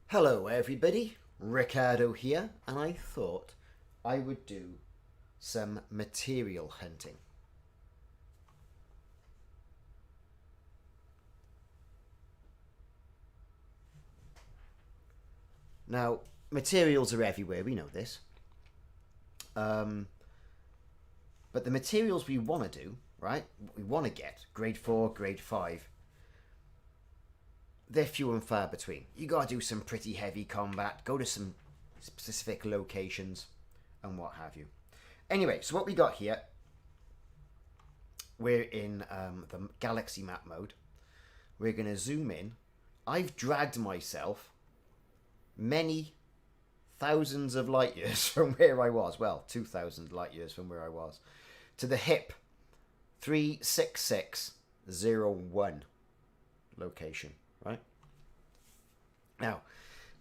Hello everybody, Ricardo here, and I thought I would do some material hunting. Now, materials are everywhere, we know this. But the materials we want to do, right, we want to get, grade 4, grade 5, they're few and far between. You gotta do some pretty heavy combat, go to some specific locations, and what have you. Anyway, so what we got here, we're in the galaxy map mode. We're going to zoom in. I've dragged myself many thousands of light years from where I was. Well, 2,000 light years from where I was. To the HIP 36601 location, right? Now,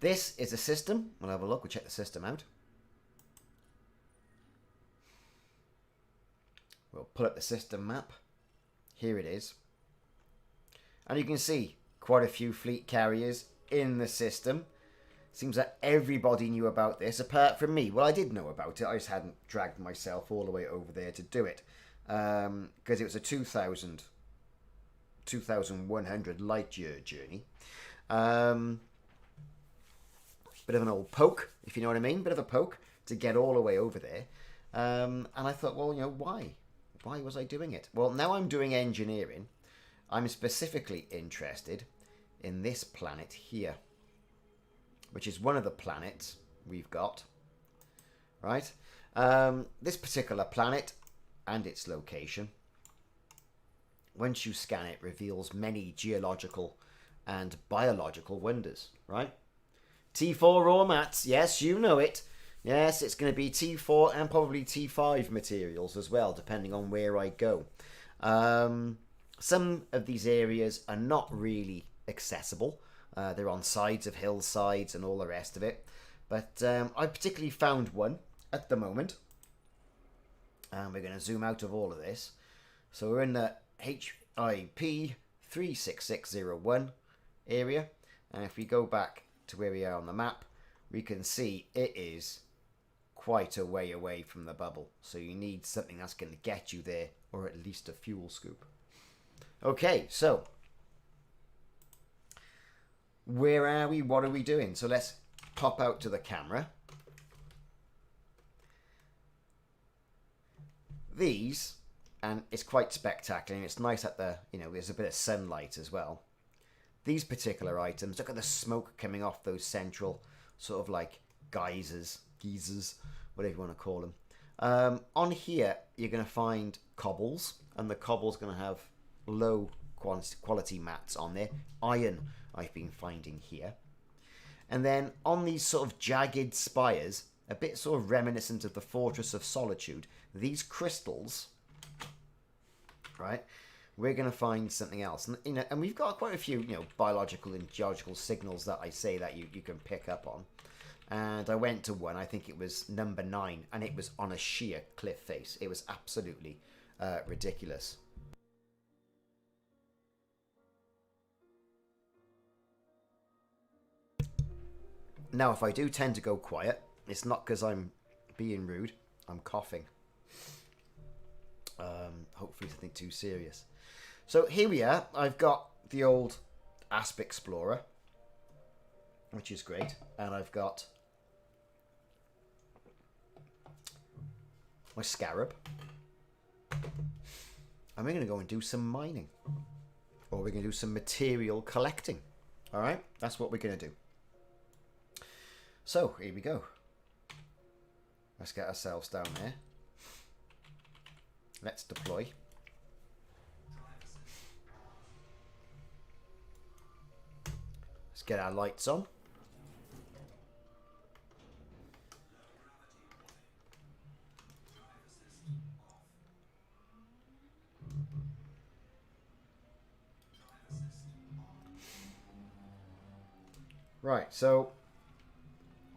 this is a system. We'll have a look. We'll check the system out. We'll pull up the system map. Here it is. And you can see quite a few fleet carriers in the system. Seems that everybody knew about this, apart from me. Well, I did know about it. I just hadn't dragged myself all the way over there to do it. Because it was a 2,100 light year journey. Bit of an old poke, if you know what I mean. Bit of a poke to get all the way over there. And I thought, well, you know, why? Why was I doing it? Well, now I'm doing engineering. I'm specifically interested in this planet here, which is one of the planets we've got, right? This particular planet and its location, once you scan it, reveals many geological and biological wonders, right? T4 raw mats, yes, you know it. Yes, it's going to be T4 and probably T5 materials as well, depending on where I go. Some of these areas are not really accessible. They're on sides of hillsides and all the rest of it. But I particularly found one at the moment. And we're going to zoom out of all of this. So we're in the HIP 36601 area. And if we go back to where we are on the map, we can see it is quite a way away from the bubble, so you need something that's going to get you there, or at least a fuel scoop. Okay, so where are we? What are we doing? So let's pop out to the camera. These, and it's quite spectacular, and it's nice at the, you know, there's a bit of sunlight as well. These particular items, look at the smoke coming off those central sort of like geysers, whatever you want to call them. On here, you're going to find cobbles, and the cobble's going to have low quality mats on there. Iron, I've been finding here. And then on these sort of jagged spires, a bit sort of reminiscent of the Fortress of Solitude, these crystals, right, we're going to find something else. And, you know, and we've got quite a few, you know, biological and geological signals that I say that you can pick up on. And I went to one, I think it was number 9, and it was on a sheer cliff face. It was absolutely ridiculous. Now, if I do tend to go quiet, it's not because I'm being rude. I'm coughing. Hopefully nothing too serious. So here we are. I've got the old Asp Explorer, which is great. And I've got my Scarab. And we're going to go and do some mining. Or we're going to do some material collecting. Alright? That's what we're going to do. So, here we go. Let's get ourselves down there. Let's deploy. Let's get our lights on. Right, so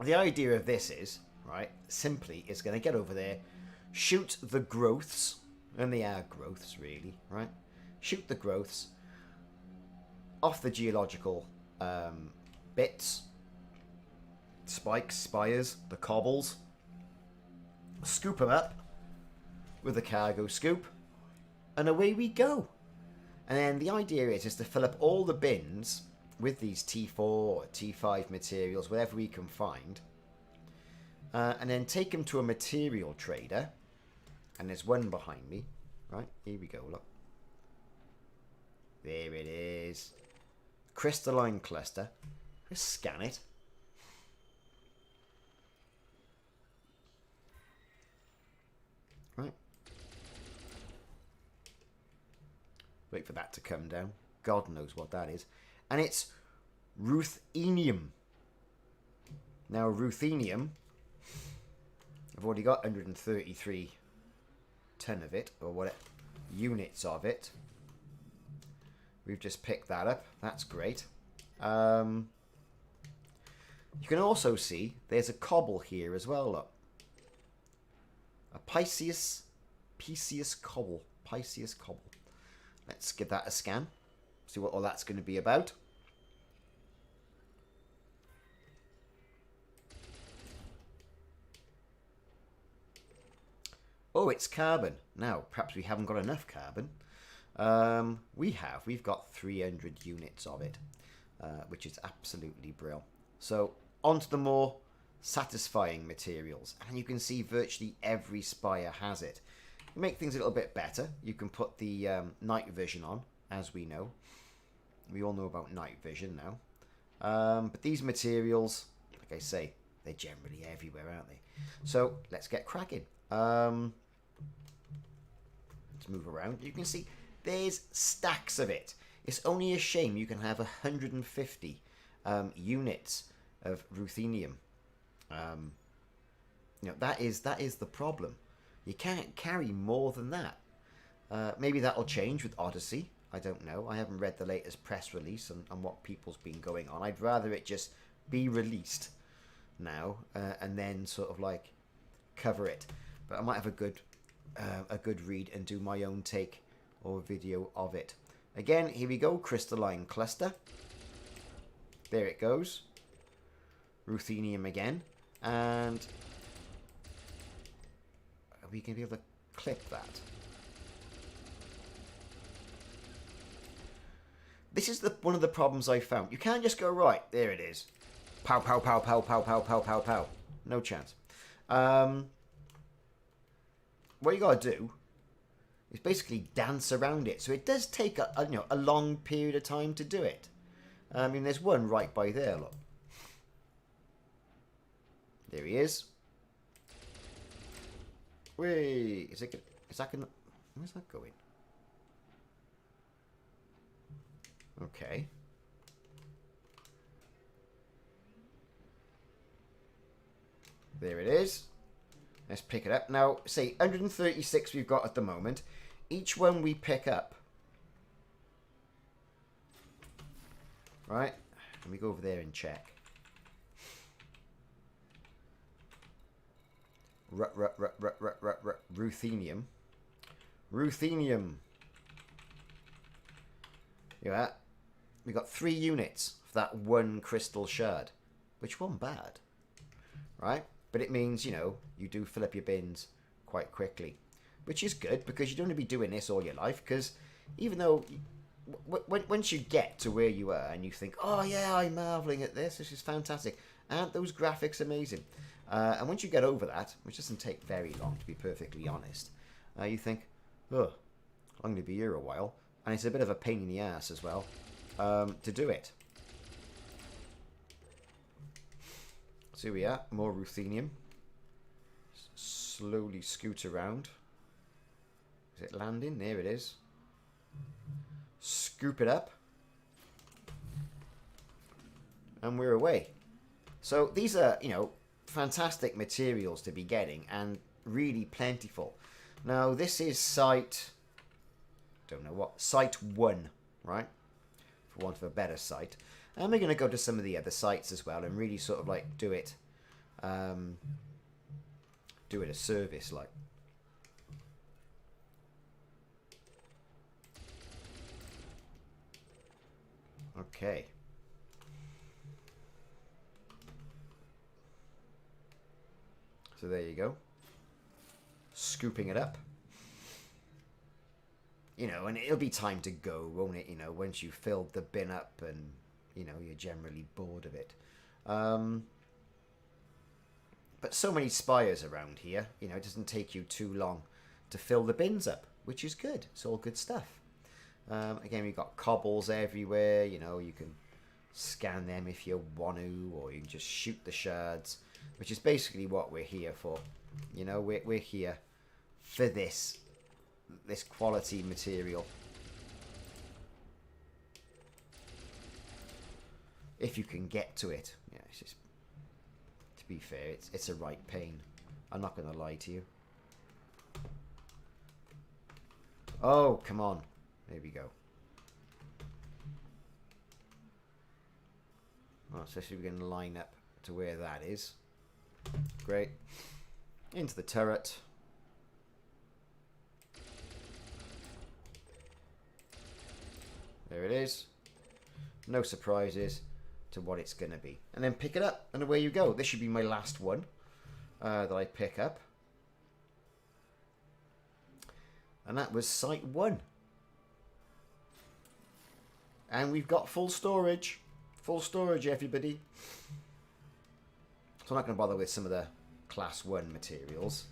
the idea of this is, right, simply is going to get over there, shoot the growths, and they are growths really, right? Shoot the growths off the geological bits, spikes, spires, the cobbles. Scoop them up with the cargo scoop, and away we go. And then the idea is to fill up all the bins with these T4 or T5 materials, whatever we can find, and then take them to a material trader. And there's one behind me. Right, here we go, look. There it is. Crystalline cluster. Just scan it. Right. Wait for that to come down. God knows what that is. And it's Ruthenium. Now, Ruthenium, I've already got 133 ton of it, or what, units of it. We've just picked that up. That's great. You can also see there's a cobble here as well, look. A Pisceus cobble. Pisceus cobble. Let's give that a scan. See what all that's going to be about. Oh, it's carbon. Now, perhaps we haven't got enough carbon. We've got 300 units of it, which is absolutely brilliant. So, onto the more satisfying materials. And you can see virtually every spire has it. To make things a little bit better, you can put the night vision on, as we know. We all know about night vision now. But these materials, like I say, they're generally everywhere, aren't they? So, let's get cracking. Let's move around. You can see there's stacks of it. It's only a shame you can have 150 units of ruthenium. You know, that is the problem. You can't carry more than that. Maybe that'll change with Odyssey. I don't know. I haven't read the latest press release and what people's been going on. I'd rather it just be released now and then sort of like cover it. But I might have a good read and do my own take or video of it. Again, here we go. Crystalline cluster. There it goes. Ruthenium again. And are we going to be able to clip that? This is one of the problems I found. You can't just go, right, there it is. Pow, pow, pow, pow, pow, pow, pow, pow, pow. No chance. What you got to do is basically dance around it. So it does take a long period of time to do it. I mean, there's one right by there, look. There he is. Wait, is that gonna, where's that going? Okay. There it is. Let's pick it up. Now, say 136 we've got at the moment. Each one we pick up. Right? Let me go over there and check. Ruthenium. Ruthenium. Yeah. We got 3 units for that one crystal shard. Which one bad? Right? But it means, you know, you do fill up your bins quite quickly. Which is good, because you don't want to be doing this all your life. Because even though, once you get to where you are and you think, oh yeah, I'm marveling at this, this is fantastic. Aren't those graphics amazing? And once you get over that, which doesn't take very long to be perfectly honest, you think, oh, I'm going to be here a while. And it's a bit of a pain in the ass as well to do it. So here we are, more ruthenium. Slowly scoot around. Is it landing? There it is. Scoop it up. And we're away. So these are, you know, fantastic materials to be getting and really plentiful. Now this is site, don't know what, site 1, right? For want of a better site. And we're going to go to some of the other sites as well and really sort of like do it a service like. Okay. So there you go. Scooping it up. You know, and it'll be time to go, won't it? You know, once you've filled the bin up and, you know, you're generally bored of it. But so many spires around here, you know, it doesn't take you too long to fill the bins up, which is good. It's all good stuff. Again, we've got cobbles everywhere. You know, you can scan them if you want to, or you can just shoot the shards, which is basically what we're here for. You know, we're here for this quality material. If you can get to it. Yeah, it's just, to be fair, it's a right pain. I'm not going to lie to you. Oh, come on. There we go. Oh, so we can line up to where that is. Great. Into the turret. There it is. No surprises to what it's going to be. And then pick it up, and away you go. This should be my last one that I pick up. And that was Site 1. And we've got full storage. Full storage, everybody. So I'm not going to bother with some of the Class 1 materials.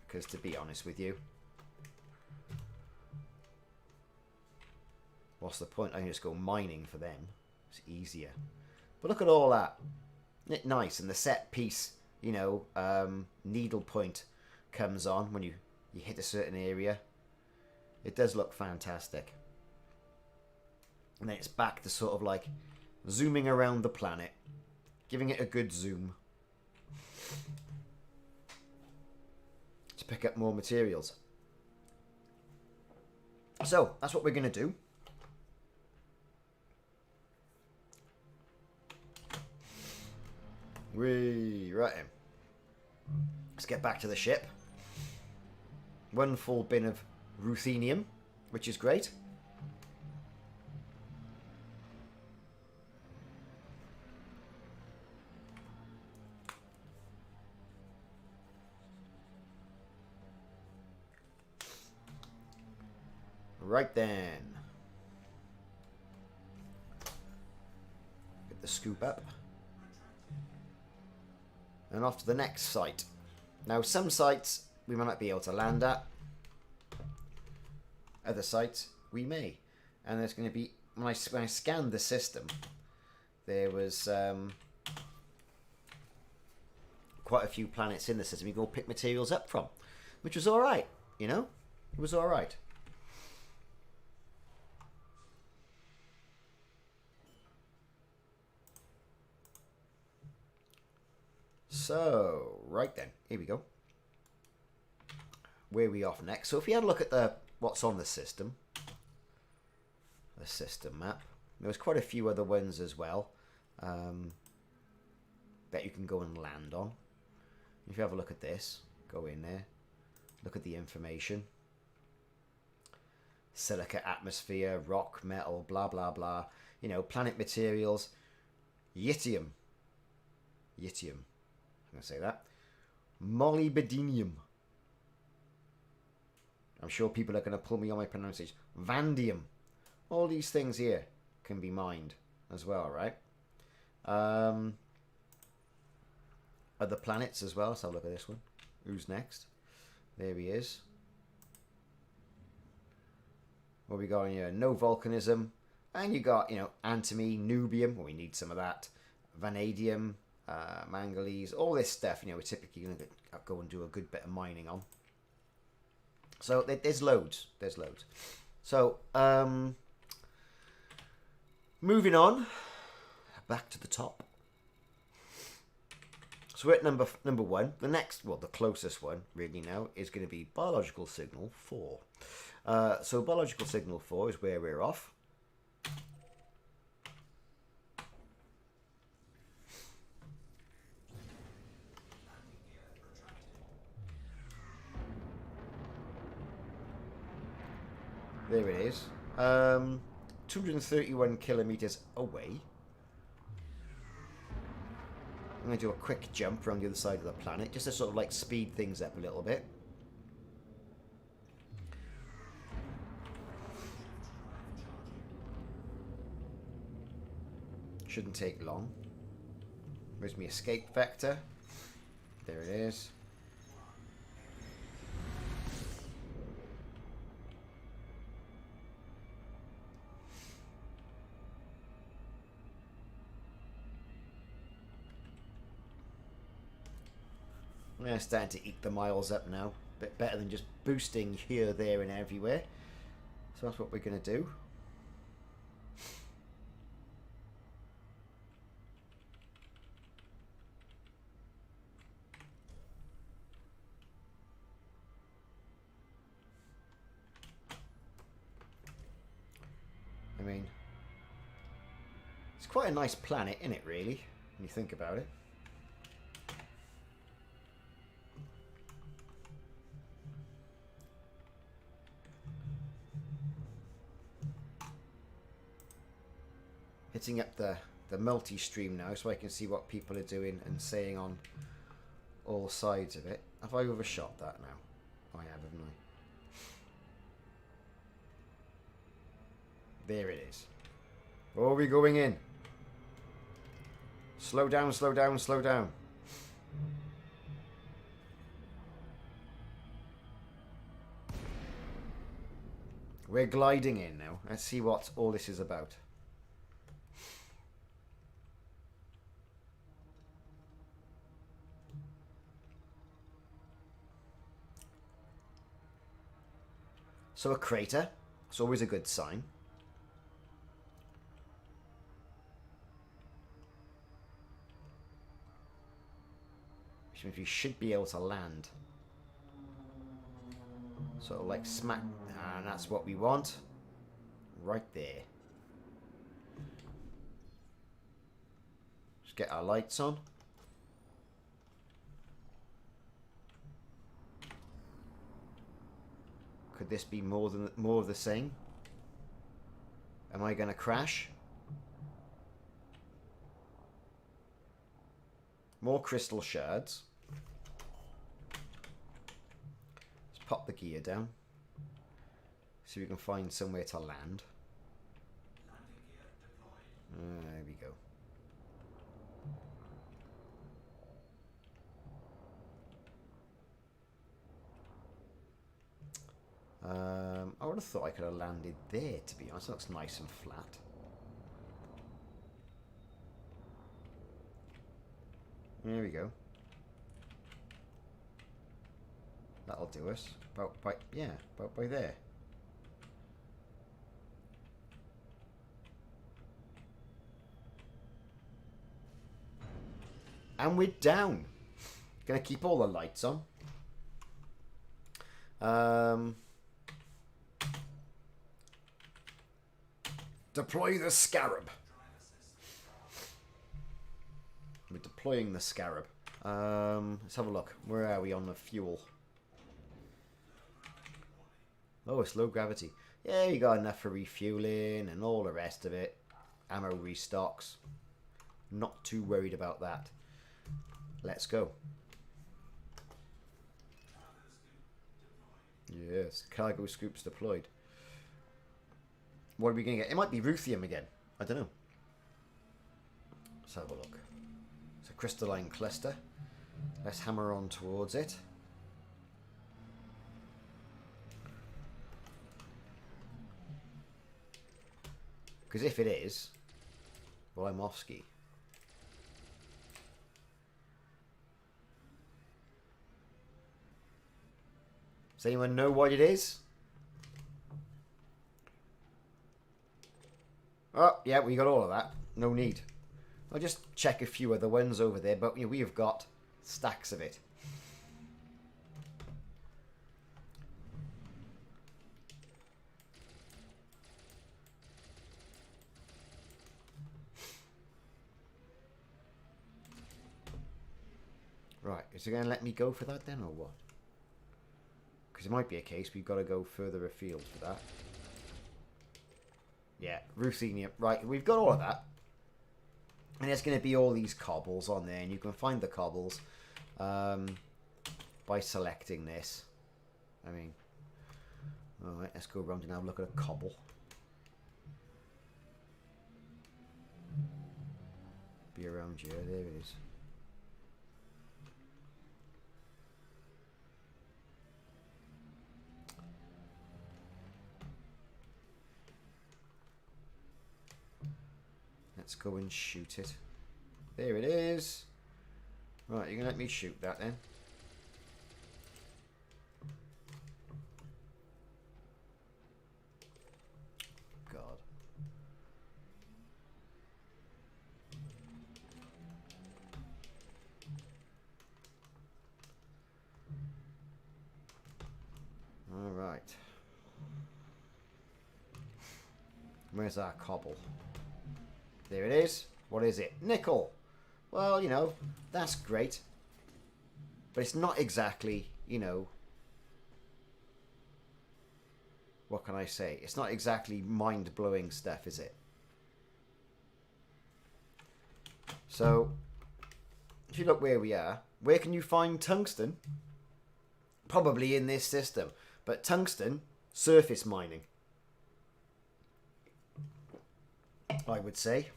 Because to be honest with you, what's the point? I can just go mining for them. It's easier. But look at all that. Isn't it nice? And the set piece, you know, needle point comes on when you hit a certain area. It does look fantastic. And then it's back to sort of like zooming around the planet, giving it a good zoom to pick up more materials. So that's what we're going to do. Right then. Let's get back to the ship. One full bin of Ruthenium, which is great. Right then. Get the scoop up. And off to the next site. Now, some sites we might not be able to land at. Other sites we may. And there's going to be, when I scanned the system, there was quite a few planets in the system you can all pick materials up from, which was alright, you know? It was alright. So, right then, here we go. Where are we off next? So if you had a look at what's on the system map, there's quite a few other ones as well that you can go and land on. If you have a look at this, go in there, look at the information. Silica, atmosphere, rock, metal, blah, blah, blah. You know, planet materials, yttrium. I'm going to say that. Molybdenum. I'm sure people are going to pull me on my pronunciation. Vanadium. All these things here can be mined as well, right? Other planets as well. Let's have a look at this one. Who's next? There he is. What we got in here? No volcanism. And you got, you know, antimony, nubium. Well, we need some of that. Vanadium. Manganese, all this stuff, you know, we're typically going to go and do a good bit of mining on. So there's loads. So moving on, back to the top. So we're at number 1. The next, well, the closest one really now is going to be biological signal 4. So biological signal 4 is where we're off. There it is. 231 kilometers away. I'm going to do a quick jump around the other side of the planet, just to sort of like speed things up a little bit. Shouldn't take long. Where's my escape vector? There it is. Yeah, starting to eat the miles up now. Bit better than just boosting here, there, and everywhere. So that's what we're going to do. I mean, it's quite a nice planet, isn't it, really, when you think about it? Hitting up the multi-stream now so I can see what people are doing and saying on all sides of it. Have I overshot that now? I have, haven't I? There it is. Oh, are we going in? Slow down, slow down, slow down. We're gliding in now. Let's see what all this is about. So a crater, it's always a good sign. Which means we should be able to land. Sort of like smack, and that's what we want. Right there. Just get our lights on. Could this be more of the same? Am I going to crash? More crystal shards. Let's pop the gear down. See if we can find somewhere to land. There we go. I would have thought I could have landed there, to be honest. It looks nice and flat. There we go. That'll do us. About by there. And we're down. Gonna keep all the lights on. Deploy the scarab. We're deploying the scarab. Let's have a look. Where are we on the fuel? Oh, it's low gravity. Yeah, you got enough for refueling and all the rest of it. Ammo restocks. Not too worried about that. Let's go. Yes, cargo scoops deployed. What are we going to get? It might be Ruthenium again. I don't know. Let's have a look. It's a crystalline cluster. Let's hammer on towards it. Because if it is, well, I'm off ski. Does anyone know what it is? Oh, yeah, we got all of that. No need. I'll just check a few other ones over there, but you know, we have got stacks of it. Right, is it going to let me go for that then, or what? Because it might be a case we've got to go further afield for that. Yeah, Ruthenium. Right, we've got all of that. And there's going to be all these cobbles on there, and you can find the cobbles by selecting this. I mean, alright, let's go around and have a look at a cobble. Be around here, there it is. Let's go and shoot it. There it is. Right, you're going to let me shoot that then. God. All right. Where's our cobble? There it is. What is it? Nickel. Well, you know, that's great. But it's not exactly, you know... What can I say? It's not exactly mind-blowing stuff, is it? So, if you look where we are, where can you find tungsten? Probably in this system. But tungsten, surface mining. I would say.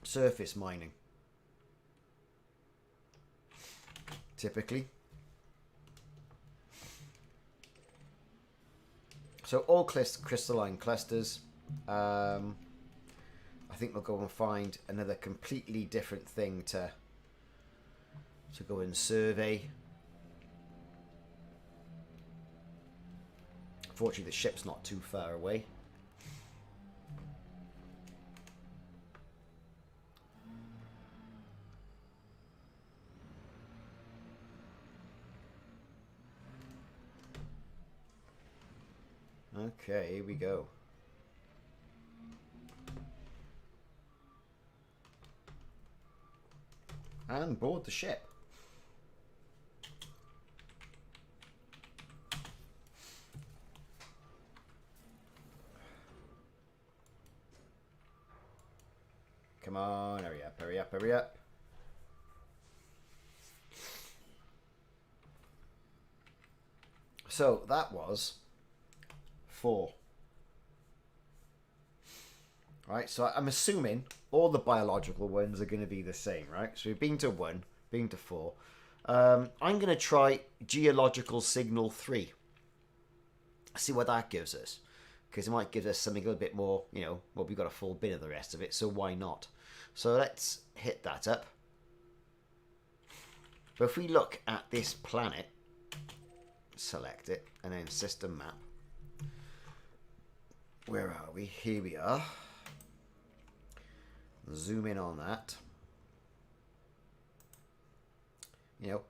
Surface mining. Typically. So all crystalline clusters. I think we'll go and find another completely different thing to go and survey. Fortunately, the ship's not too far away. Okay, here we go. And board the ship. Come on, hurry up, hurry up, hurry up. So that was 4. Right, so I'm assuming all the biological ones are going to be the same, right? So we've been to 1, been to 4. I'm going to try geological signal 3. See what that gives us. Because it might give us something a little bit more, you know, well, we've got a full bin of the rest of it, so why not? So let's hit that up. But if we look at this planet, select it, and then system map. Where are we? Here we are. Zoom in on that. You know,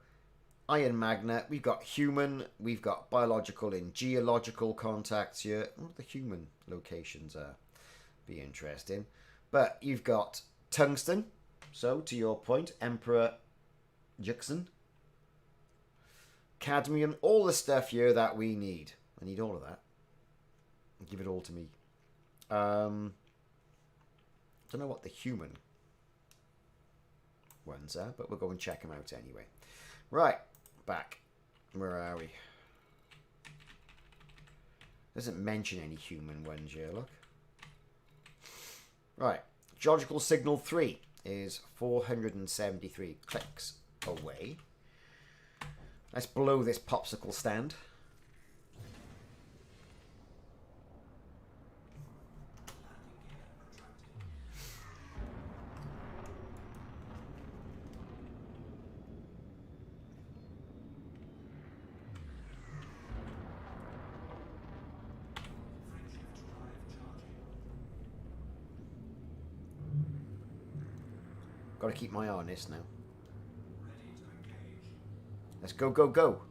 iron magnet. We've got human. We've got biological and geological contacts here. What the human locations are. Be interesting. But you've got tungsten. So, to your point, Emperor Juxon. Cadmium. All the stuff here that we need. I need all of that. Give it all to me. Don't know what the human ones are, but we'll go and check them out anyway. Right, back. Where are we? Doesn't mention any human ones here, look. Right, geological signal 3 is 473 clicks away. Let's blow this popsicle stand. Got to keep my eye on this now. Let's go, go, go.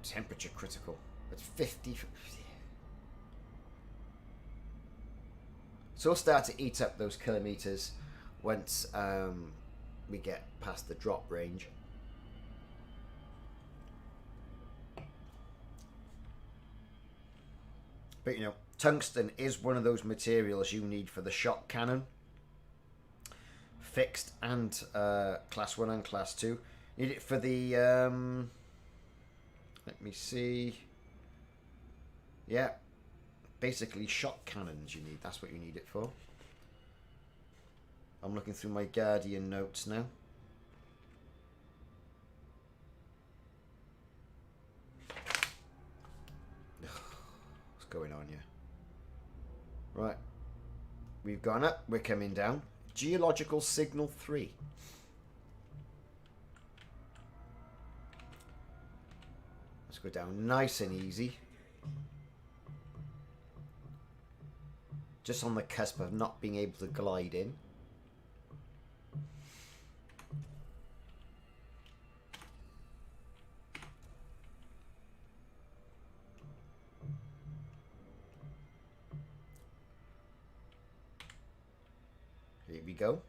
Temperature critical. That's 50. So we'll start to eat up those kilometers once we get past the drop range. But, you know, tungsten is one of those materials you need for the shock cannon. Fixed and class 1 and class 2. Need it for the... let me see. Yeah. Basically, shock cannons you need. That's what you need it for. I'm looking through my Guardian notes now. What's going on here? Right. We've gone up. We're coming down. Geological signal 3. Let's go down nice and easy. Just on the cusp of not being able to glide in. Here we go.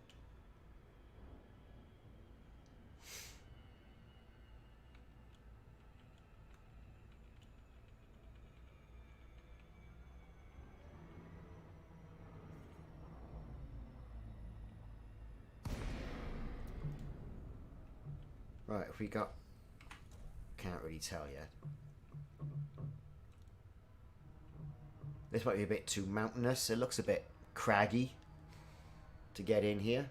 Right, if we got... Can't really tell yet. This might be a bit too mountainous. It looks a bit craggy to get in here.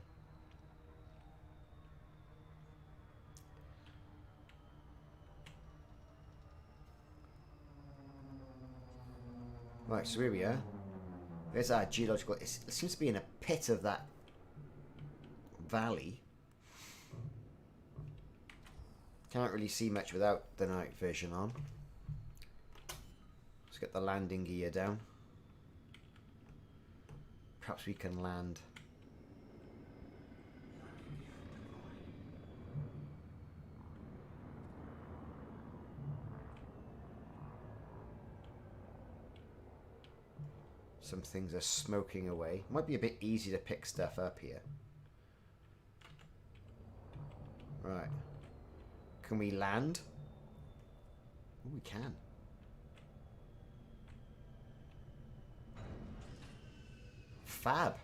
Right, so here we are. There's our geological... It seems to be in a pit of that valley. Can't really see much without the night vision on. Let's get the landing gear down. Perhaps we can land. Some things are smoking away. Might be a bit easy to pick stuff up here. Right. Can we land? Oh, we can. Fab.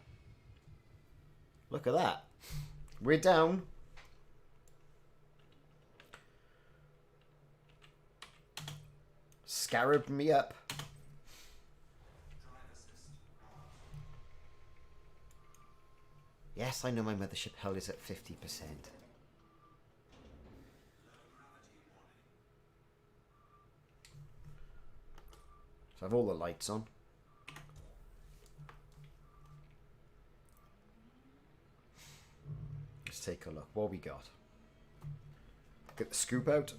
Look at that. We're down. Scarab me up. Yes, I know my mothership hull is at 50%. So I have all the lights on. Let's take a look. What we got? Get the scoop out.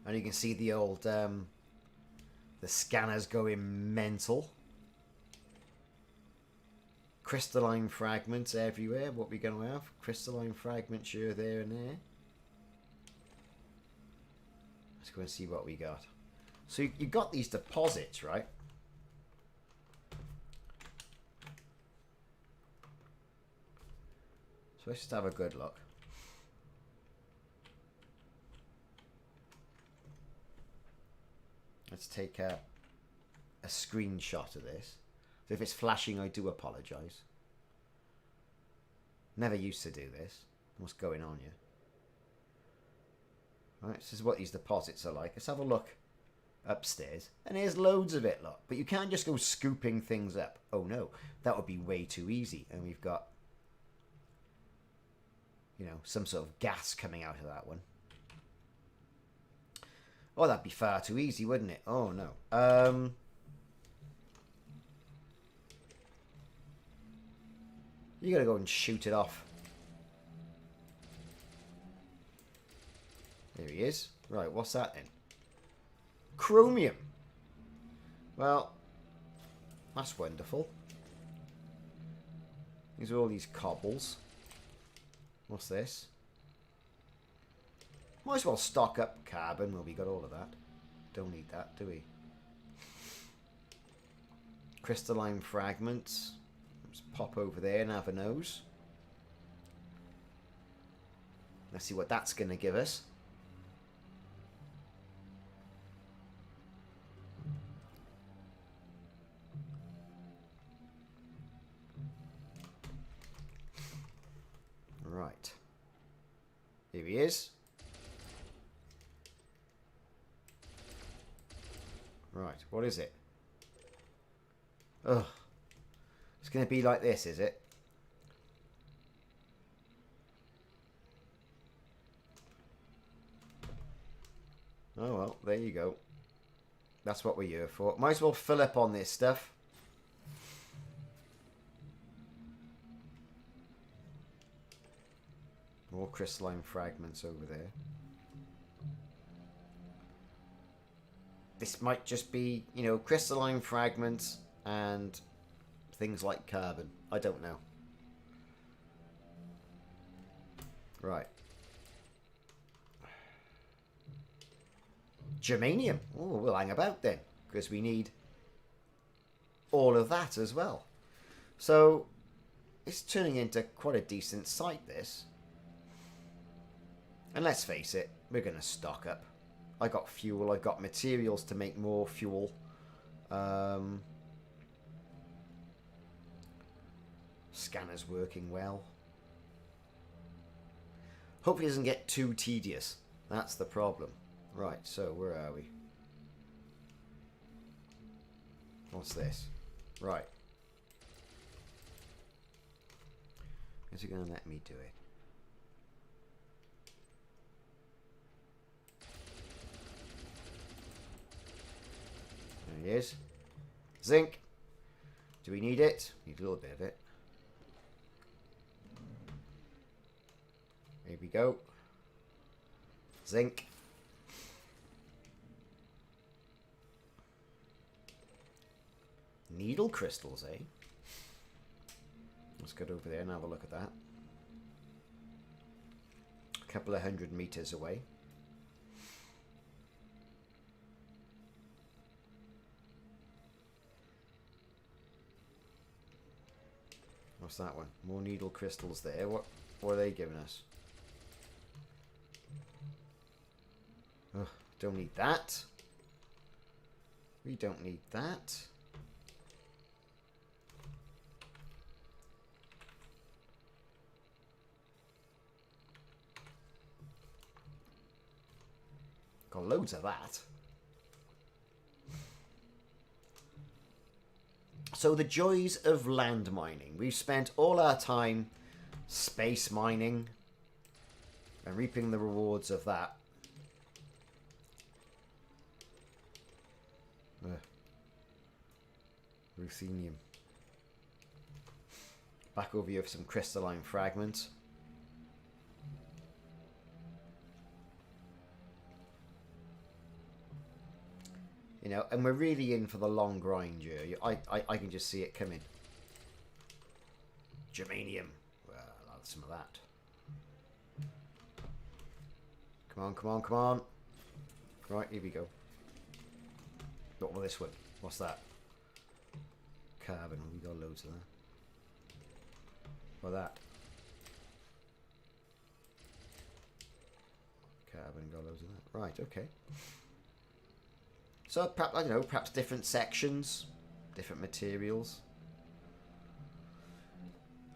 And you can see the old, the scanners going mental. Crystalline fragments everywhere. What we going to have? Crystalline fragments here, there, and there. Let's go and see what we got. So you got these deposits, right? So let's just have a good look. Let's take a screenshot of this. So if it's flashing, I do apologise. Never used to do this. What's going on here? Right, this is what these deposits are like. Let's have a look upstairs. And there's loads of it, look. But you can't just go scooping things up. Oh no, that would be way too easy. And we've got, you know, some sort of gas coming out of that one. Oh, that'd be far too easy, wouldn't it? Oh no. You gotta go and shoot it off. There he is. Right, what's that then? Chromium. Well, that's wonderful. These are all these cobbles. What's this? Might as well stock up carbon. Well, we got all of that. Don't need that, do we? Crystalline fragments. Let's pop over there and have a nose. Let's see what that's going to give us. Right. Here he is. Right, what is it? Ugh. It's going to be like this, is it? Oh well, there you go. That's what we're here for. Might as well fill up on this stuff. More crystalline fragments over there. This might just be, you know, crystalline fragments and things like carbon. I don't know. Right. Germanium. Oh, we'll hang about then, because we need all of that as well. So it's turning into quite a decent site, this. And let's face it, we're going to stock up. I got fuel, I got materials to make more fuel. Scanner's working well. Hopefully it doesn't get too tedious. That's the problem. Right, so where are we? What's this? Right. Is he going to let me do it? There he is. Zinc. Do we need it? Need a little bit of it. Here we go. Zinc. Needle crystals, eh? Let's get over there and have a look at that. A couple of 100 meters away. What's that one? More needle crystals there. What are they giving us? Ugh, don't need that. We don't need that. Got loads of that. So the joys of land mining. We've spent all our time space mining and reaping the rewards of that. Ruthenium. Back over here for some crystalline fragments. You know, and we're really in for the long grind here. I can just see it coming. Germanium. Well, I'll have some of that. Come on, come on, come on. Right, here we go. What about this one? What's that? Carbon. We got loads of that. What that? Carbon. Got loads of that. Right. Okay. So perhaps, I don't know, perhaps different sections, different materials.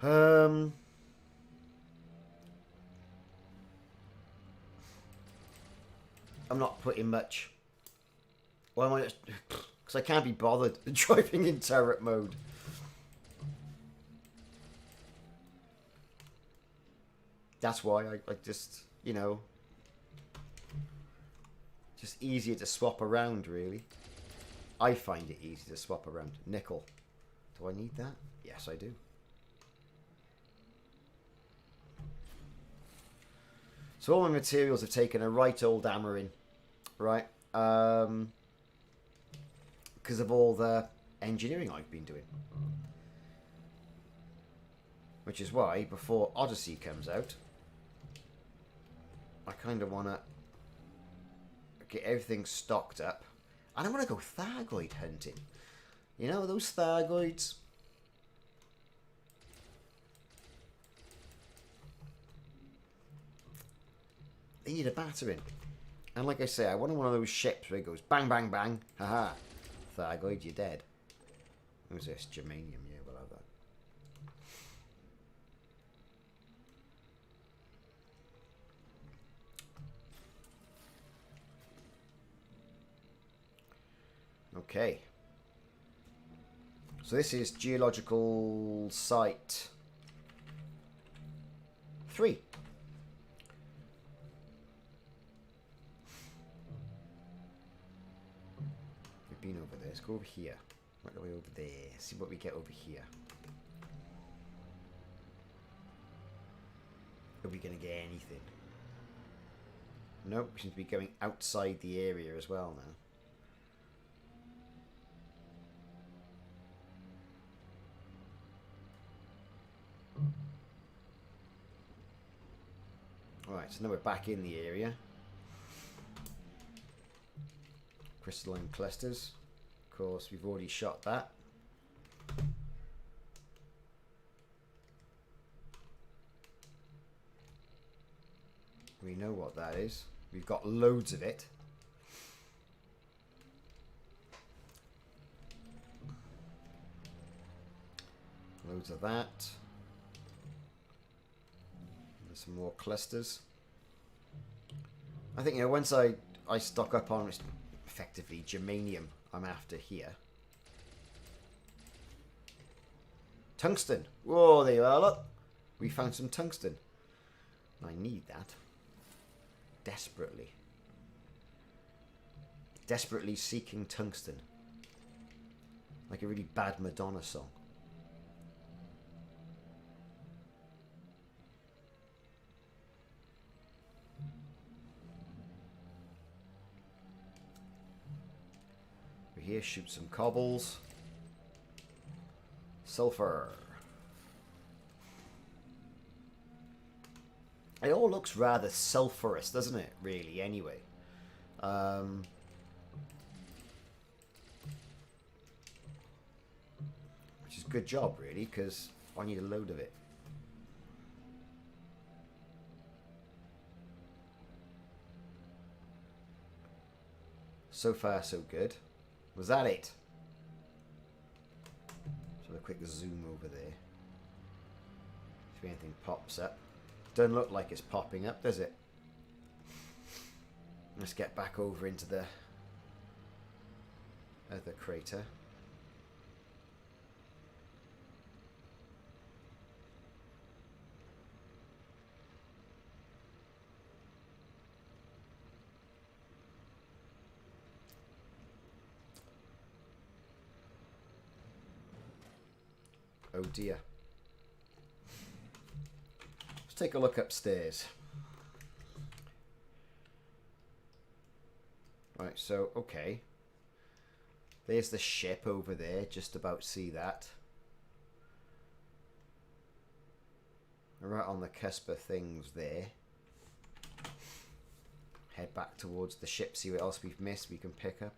I'm not putting much. Why am I? Because I can't be bothered driving in turret mode. That's why I just, you know, just easier to swap around, really. I find it easy to swap around. Nickel. Do I need that? Yes, I do. So all my materials have taken a right old hammering, right? Because of all the engineering I've been doing. Which is why, before Odyssey comes out, I kind of want to get everything stocked up. And I want to go Thargoid hunting. You know, those Thargoids. They need a battering. And like I say, I want one of those ships where it goes bang, bang, bang. Haha. Thargoid, you're dead. Who's this? Germanium. Yeah, we'll have that. Okay. So this is geological site 3. We've been over there. Let's go over here. Right the way over there. See what we get over here. Are we going to get anything? Nope, we seem to be going outside the area as well now. Alright, so now we're back in the area. Crystalline Clusters. Of course, we've already shot that. We know what that is. We've got loads of it. Loads of that. There's some more clusters. I think, you know, once I stock up on effectively germanium, I'm after here. Tungsten. Whoa, there you are, look. We found some tungsten. I need that. Desperately. Desperately seeking tungsten. Like a really bad Madonna song. Over here, shoot some cobbles. Sulfur. It all looks rather sulphurous, doesn't it? Really, anyway. Which is a good job, really, because I need a load of it. So far, so good. Was that it? So a quick zoom over there. If anything pops up. Doesn't look like it's popping up, does it? Let's get back over into the other crater. Oh dear. Take a look upstairs. Right, so, okay. There's the ship over there, just about see that. We're right on the cusp of things there. Head back towards the ship, see what else we've missed we can pick up.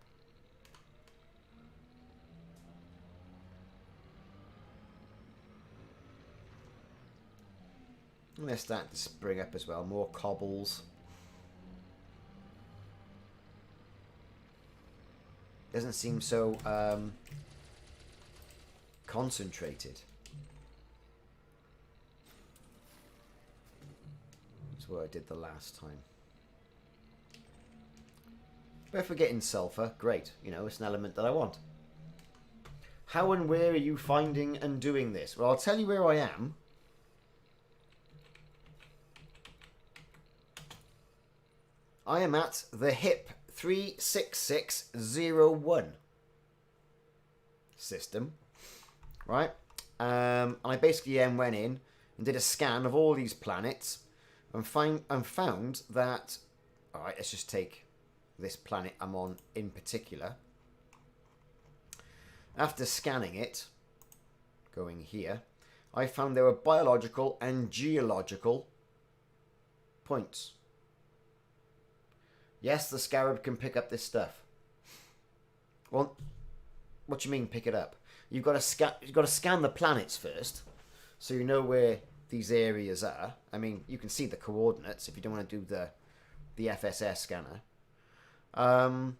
And they're starting to spring up as well. More cobbles. Doesn't seem so concentrated. That's what I did the last time. But if we're getting sulfur, great. You know, it's an element that I want. How and where are you finding and doing this? Well, I'll tell you where I am. I am at the HIP 36601 system, right? I basically went in and did a scan of all these planets and found that, all right, let's just take this planet I'm on in particular. After scanning it, going here, I found there were biological and geological points. Yes, the Scarab can pick up this stuff. Well, what do you mean pick it up? You've got to scan the planets first, so you know where these areas are. I mean, you can see the coordinates if you don't want to do the FSS scanner. And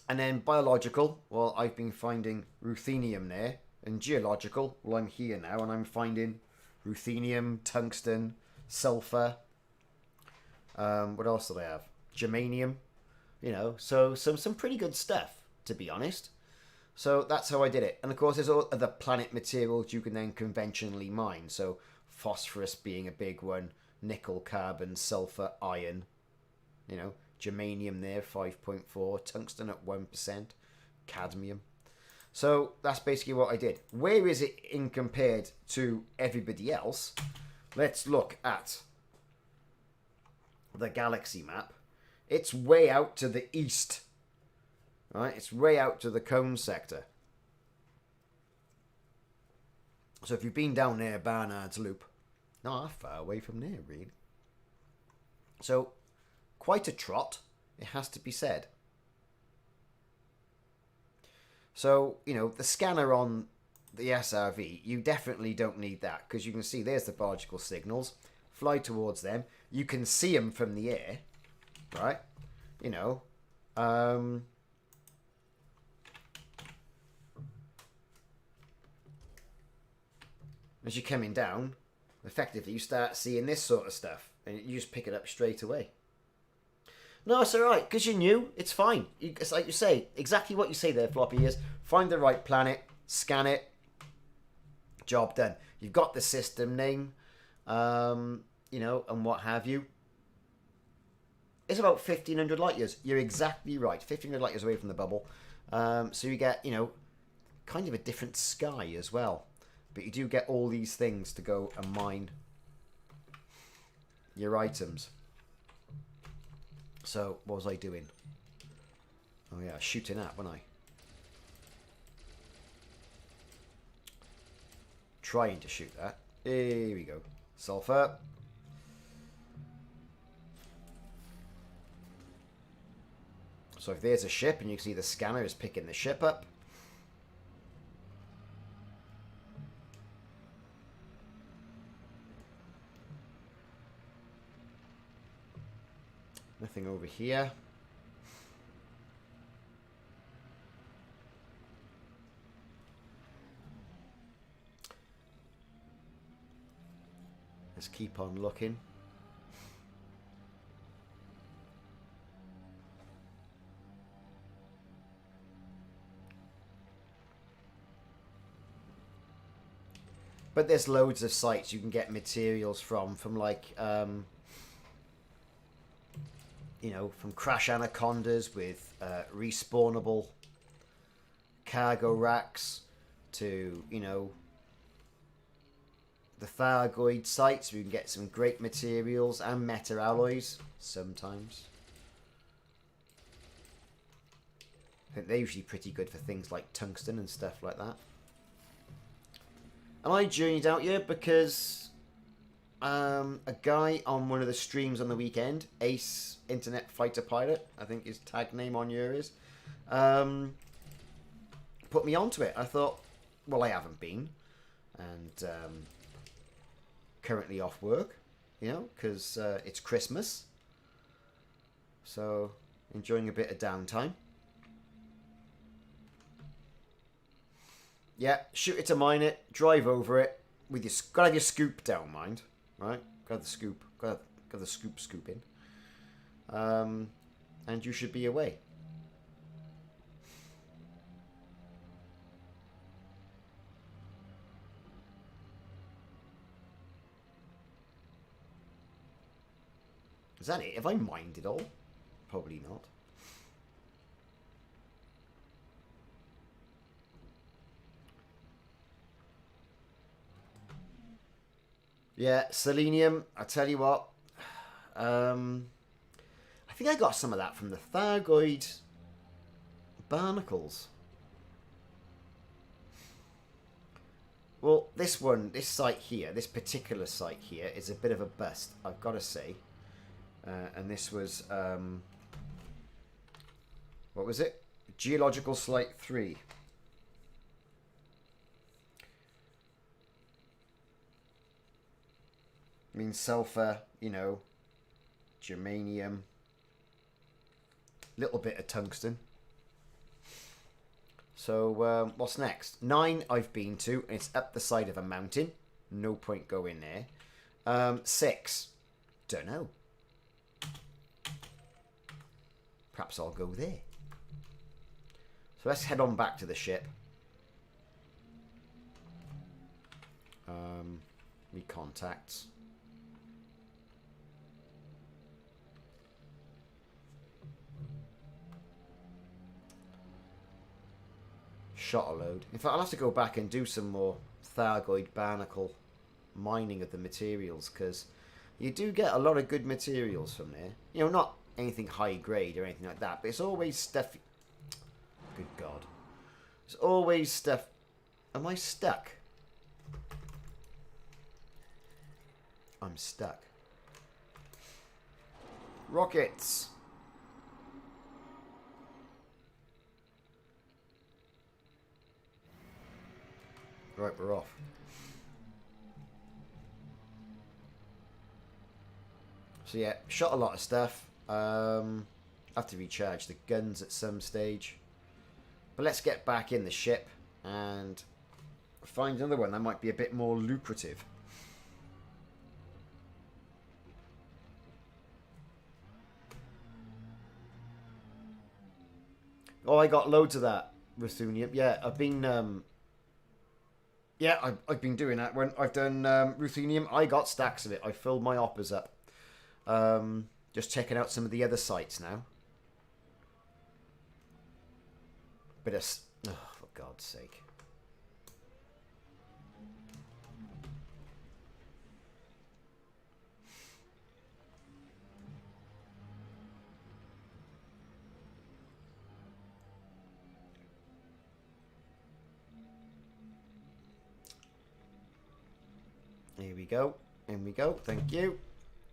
then biological. Well, I've been finding ruthenium there, and geological. Well, I'm here now, and I'm finding ruthenium, tungsten, sulfur. What else did I have? Germanium, you know, so some pretty good stuff. to be honest. So that's how I did it. And of course, there's all other planet materials you can then conventionally mine. So phosphorus being a big one, nickel, carbon, sulfur, iron, you know, germanium there, 5.4, tungsten at 1%, cadmium. So that's basically what I did. Where is it in compared to everybody else? Let's look at the galaxy map. It's way out to the east. Right? It's way out to the cone sector. So if you've been down there, Barnard's Loop, not far away from there, really. So, quite a trot, it has to be said. So, you know, the scanner on the SRV, you definitely don't need that, because you can see there's the particle signals. Fly towards them. You can see them from the air, right? You know, as you're coming down, effectively you start seeing this sort of stuff, and you just pick it up straight away. No, it's alright, because you're new, it's fine. It's like you say, exactly what you say there, Floppy, is find the right planet, scan it, job done. You've got the system name, you know, and what have you. It's about 1,500 light years. You're exactly right, 1,500 light years away from the bubble. So you get, you know, kind of a different sky as well. But you do get all these things to go and mine your items. So, what was I doing? Oh yeah, shooting at, wasn't I? Trying to shoot that. Here we go. Sulfur. So if there's a ship and you can see the scanner is picking the ship up. Nothing over here. Let's keep on looking. But there's loads of sites you can get materials from like you know, from crash anacondas with respawnable cargo racks to, you know, the Thargoid sites where you can get some great materials and meta alloys sometimes. I think they're usually pretty good for things like tungsten and stuff like that. And I journeyed out here because a guy on one of the streams on the weekend, Ace Internet Fighter Pilot, I think his tag name on here is, put me onto it. I thought, well, I haven't been, and currently off work, you know, because it's Christmas, so enjoying a bit of downtime. Yeah, shoot it to mine it, drive over it with your, gotta have your scoop down, mind, right? Got the scoop, got the scoop in, and you should be away. Is that it? Have I mined it all? Probably not. Yeah, selenium, I tell you what. I think I got some of that from the Thargoid barnacles. Well, this one, this site here, this particular site here is a bit of a bust, I've got to say. And this was, what was it? Geological Site 3. I mean, sulfur, you know, germanium, little bit of tungsten. So, what's next? 9 I've been to, and it's up the side of a mountain. No point going there. 6, don't know. Perhaps I'll go there. So let's head on back to the ship. Read contacts. Shot a load. In fact, I'll have to go back and do some more Thargoid barnacle mining of the materials, because you do get a lot of good materials from there. You know, not anything high grade or anything like that, but it's always stuff. Good God. It's always stuff. Am I stuck? I'm stuck. Rockets. Right, we're off. So yeah, shot a lot of stuff. Have to recharge the guns at some stage. But let's get back in the ship and find another one that might be a bit more lucrative. Oh, I got loads of that Ruthenium. Yeah, I've been I've been doing that. When I've done Ruthenium, I got stacks of it. I filled my hoppers up. Just checking out some of the other sites now. Bit of... Oh, for God's sake. Here we go. In we go. Thank you.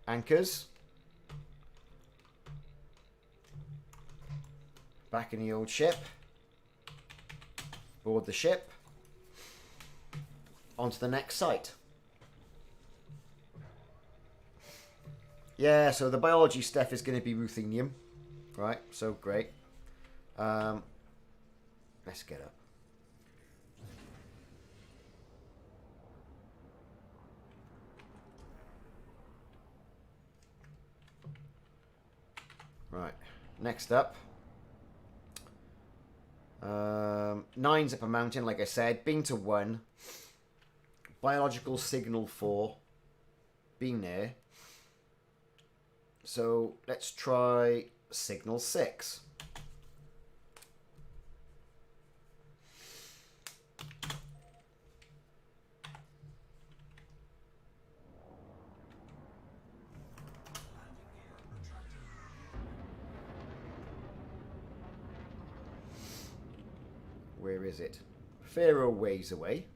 Anchors. Back in the old ship. Board the ship. On to the next site. Yeah, so the biology stuff is going to be Ruthenium. Right, so great. Let's get up. Right, next up. 9's up a mountain, like I said. Been to 1. Biological signal 4. Been there. So let's try signal 6. Where is it? Fair ways away.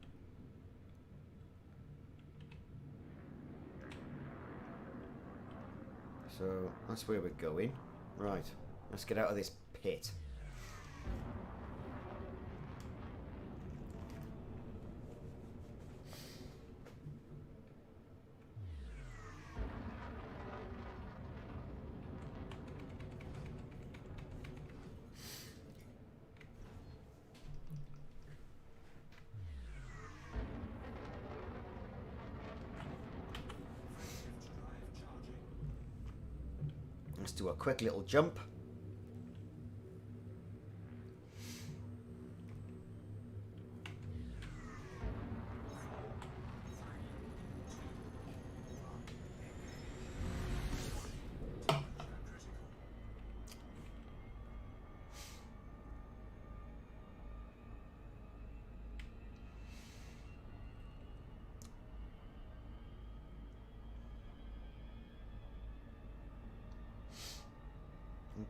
So that's where we're going. Right, let's get out of this pit. Let's do a quick little jump.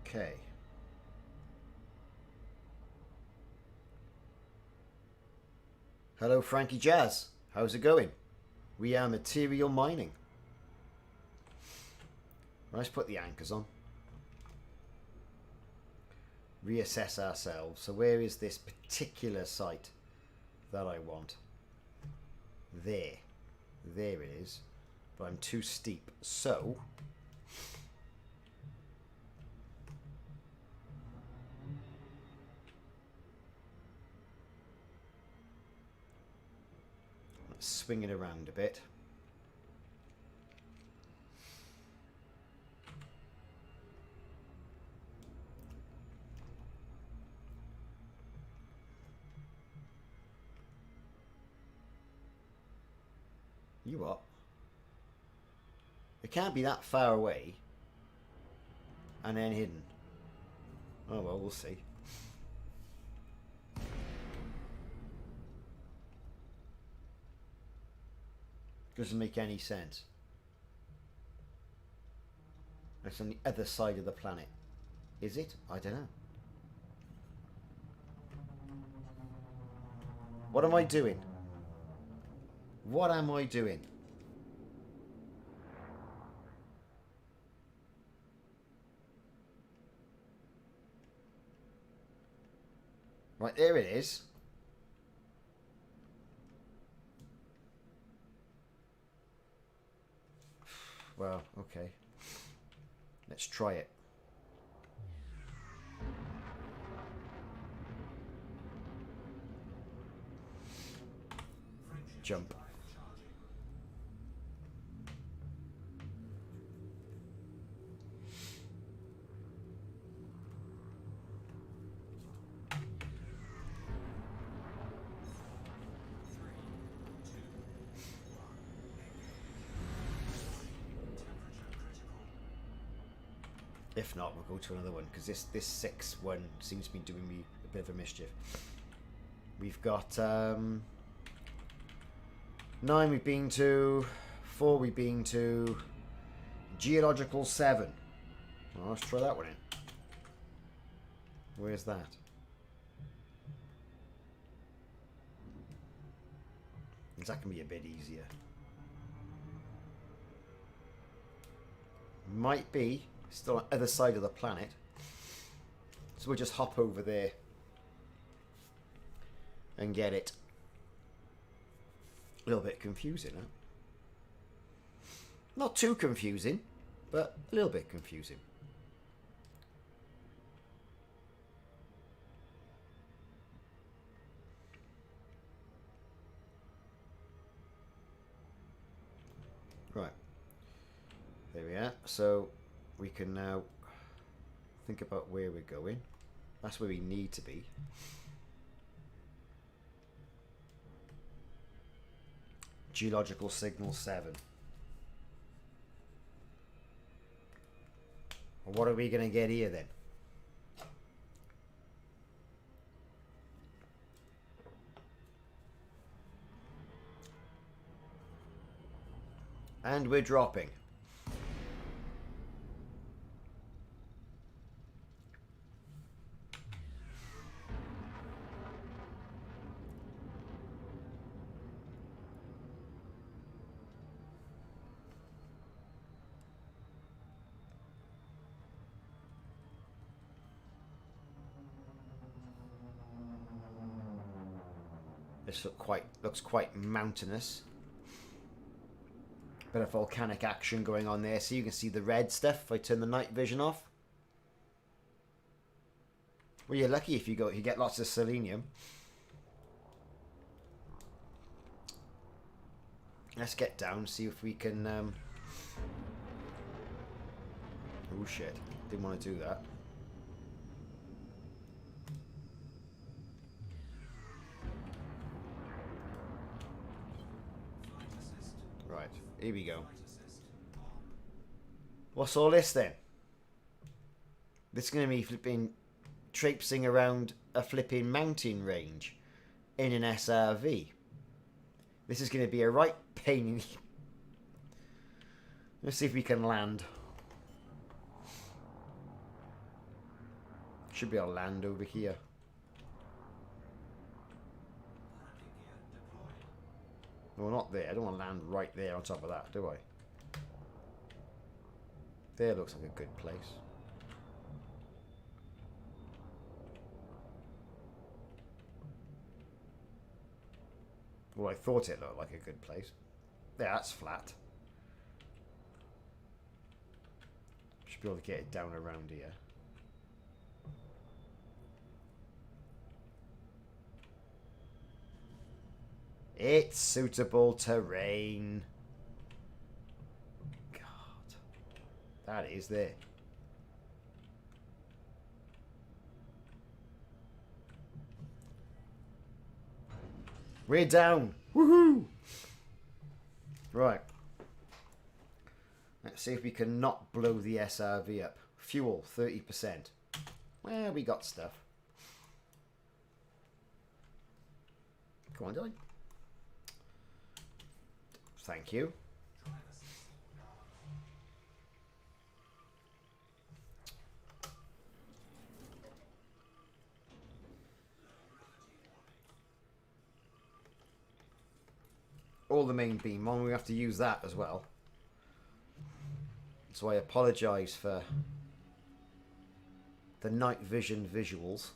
Okay. Hello, Frankie Jazz. How's it going? We are material mining. Let's put the anchors on. Reassess ourselves. So where is this particular site that I want? There. There it is. But I'm too steep. So... swing it around a bit. You what? It can't be that far away and then hidden. Oh well, we'll see. Doesn't make any sense. It's on the other side of the planet. Is it? I don't know. What am I doing? What am I doing? Right, there it is. Well, okay. Let's try it. Jump. If not, we'll go to another one, because this 6 one seems to be doing me a bit of a mischief. We've got 9 we've been to, 4 we've been to, Geological 7. Well, let's try that one in. Where's that? That can be a bit easier. Might be still on the other side of the planet. So we'll just hop over there and get it. A little bit confusing, huh? Not too confusing, but a little bit confusing. Right. There we are. So we can now think about where we're going. That's where we need to be. Geological signal 7. Well, what are we going to get here then? And we're dropping. This looks quite mountainous. Bit of volcanic action going on there. So you can see the red stuff if I turn the night vision off. Well, you're lucky if you get lots of selenium. Let's get down, see if we can oh shit, didn't want to do that. Right, here we go. What's all this then? This is going to be flipping traipsing around a flipping mountain range in an SRV. This is going to be a right pain in the... Let's see if we can land. Should be able to land over here. Well, not there. I don't want to land right there on top of that, do I? There looks like a good place. Well, I thought it looked like a good place. Yeah, that's flat. Should be able to get it down around here. It's suitable terrain. God. That is there. We're down. Woohoo! Right. Let's see if we can not blow the SRV up. Fuel, 30%. Well, we got stuff. Come on, Dylan. Thank you. All the main beam on, we have to use that as well. So I apologise for the night vision visuals.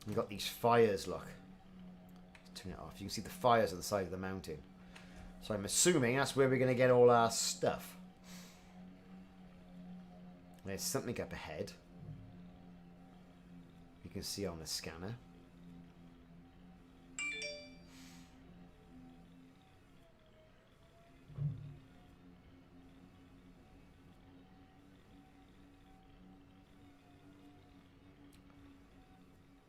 You've got these fires, look. Let's turn it off. You can see the fires on the side of the mountain. So I'm assuming that's where we're going to get all our stuff. There's something up ahead. You can see on the scanner.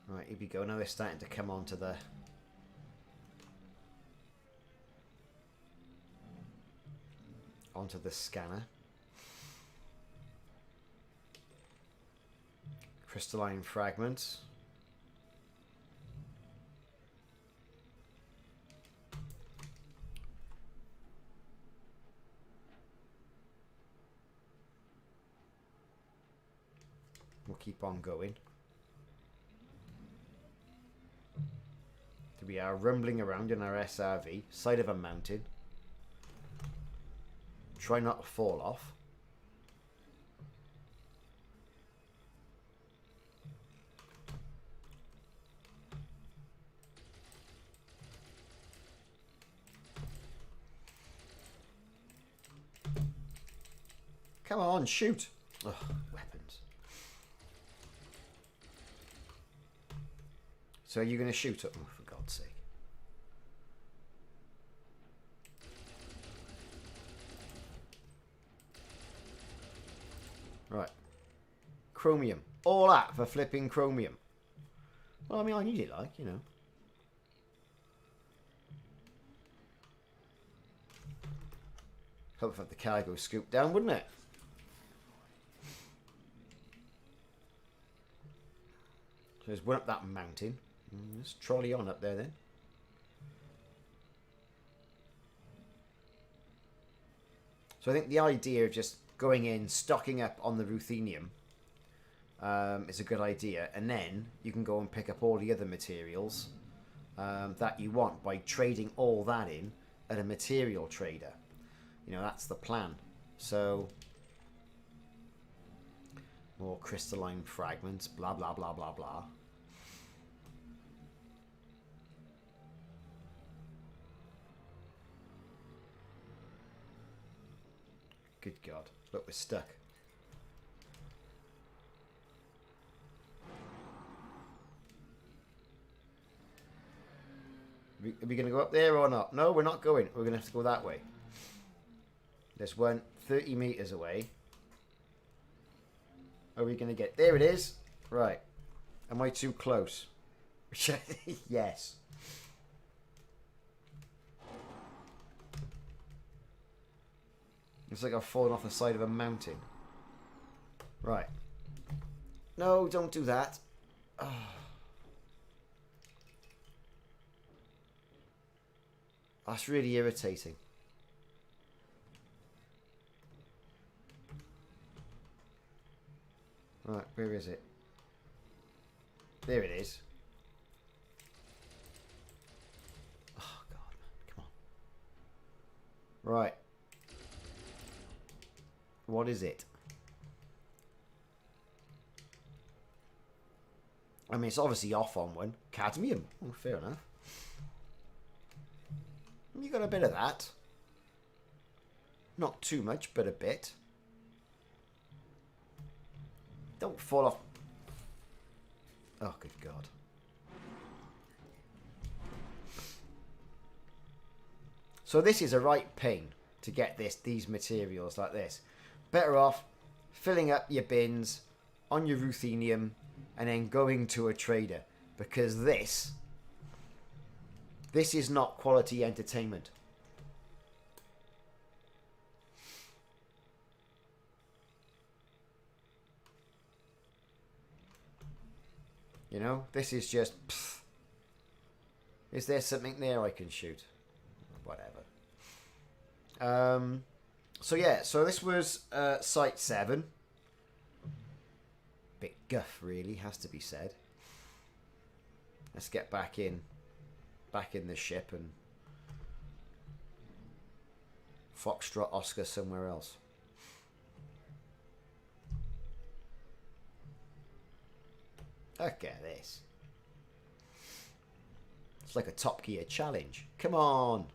Right, here we go. Now they're starting to come onto the... onto the scanner. Crystalline fragments. We'll keep on going. We are rumbling around in our SRV, side of a mountain. Try not to fall off. Come on, shoot! Ugh, weapons. So are you going to shoot at them, for God's sake? Right. Chromium. All that for flipping chromium. Well, I mean, I need it, like, you know. Hope if the cargo scooped down, wouldn't it? So there's one up that mountain. Let's trolley on up there then. So I think the idea of just going in, stocking up on the ruthenium is a good idea. And then you can go and pick up all the other materials that you want by trading all that in at a material trader. You know, that's the plan. So, more crystalline fragments, blah, blah, blah, blah, blah. Good God. Look, we're stuck. Are we going to go up there or not? No, we're not going. We're going to have to go that way. There's one 30 meters away. Are we going to get... There it is. Right. Am I too close? Yes. It's like I've fallen off the side of a mountain. Right. No, don't do that. Oh. That's really irritating. Right, where is it? There it is. Oh, God, man. Come on. Right. What is it? I mean, it's obviously off on one. Cadmium. Oh, fair enough. You got a bit of that. Not too much, but a bit. Don't fall off. Oh, good God. So this is a right pain. to get these materials like this. Better off filling up your bins on your ruthenium and then going to a trader, because this is not quality entertainment. You know, this is just, pfft. Is there something there I can shoot? Whatever. So yeah, so this was Site 7. Bit guff, really, has to be said. Let's get back in the ship and Foxtrot Oscar somewhere else. Look at this. It's like a Top Gear challenge. Come on.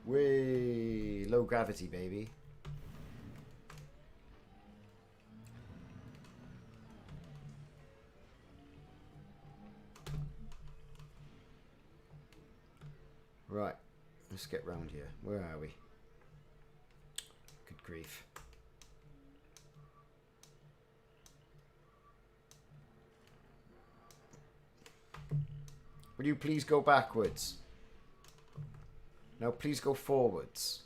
Way low gravity, baby. Right, let's get round here. Where are we? Good grief. Will you please go backwards? No, please go forwards.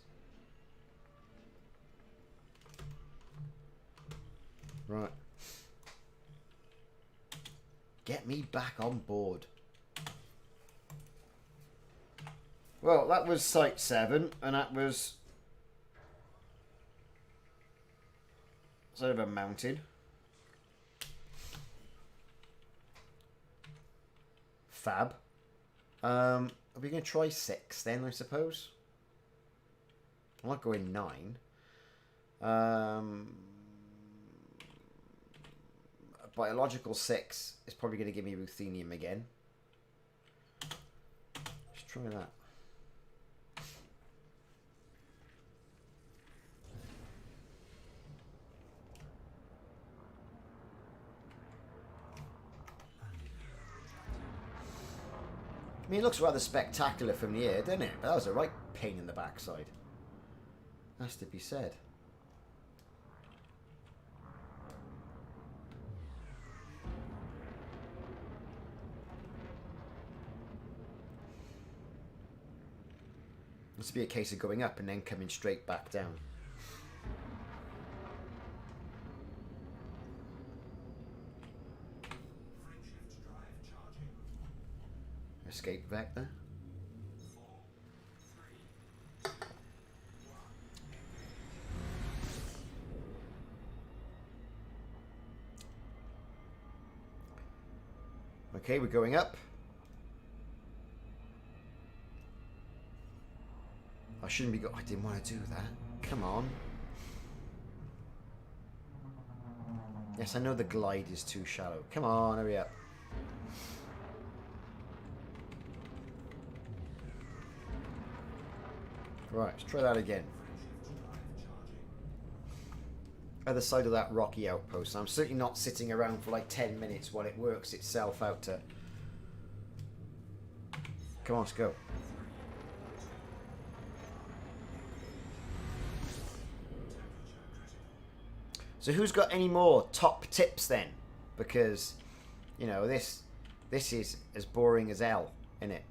Right. Get me back on board. Well, that was Site 7, and that was sort of a mountain. Fab. Are we going to try 6 then, I suppose? I'm not going 9. Biological 6 is probably going to give me Ruthenium again. Let's try that. I mean, it looks rather spectacular from the air, doesn't it? But that was a right pain in the backside. Has to be said. Must be a case of going up and then coming straight back down. Escape vector. Okay, we're going up. I shouldn't be go. I didn't want to do that. Come on. Yes, I know the glide is too shallow. Come on, hurry up. Right, let's try that again. Other side of that rocky outpost. I'm certainly not sitting around for like 10 minutes while it works itself out to... Come on, let's go. So who's got any more top tips then? Because, you know, this is as boring as hell, isn't it?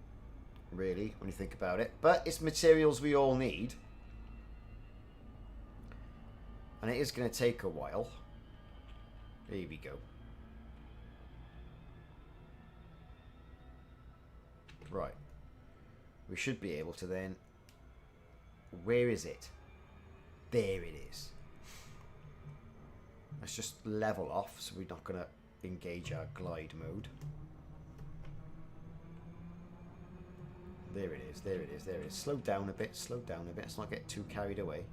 Really, when you think about it. But it's materials we all need. And it is going to take a while. Here we go. Right. We should be able to then... Where is it? There it is. Let's just level off so we're not going to engage our glide mode. There it is, there it is, there it is. Slow down a bit, slow down a bit. Let's not get too carried away.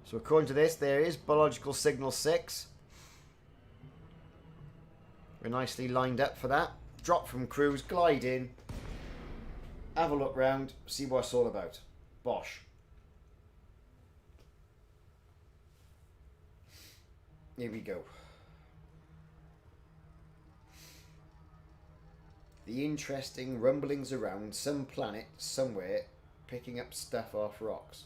So according to this, there is biological signal 6. We're nicely lined up for that. Drop from cruise, glide in, have a look round, see what it's all about. Bosh. Here we go. The interesting rumblings around some planet somewhere picking up stuff off rocks.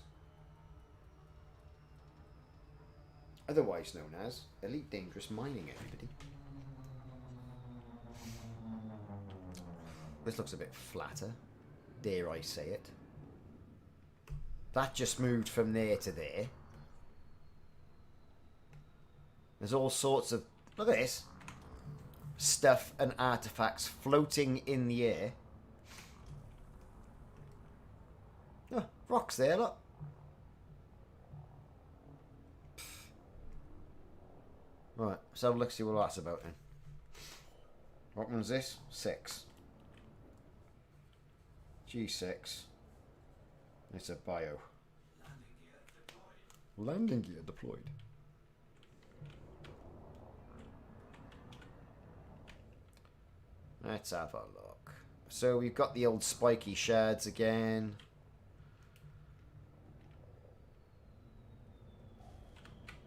Otherwise known as Elite Dangerous Mining, everybody. This looks a bit flatter, dare I say it. That just moved from there to there. There's all sorts of, look at this, stuff and artifacts floating in the air. Oh, rocks there, look. Right, let's have a look, see what that's about then. What one's this? 6. G6. It's a bio. Landing gear deployed. Let's have a look. So we've got the old spiky shards again.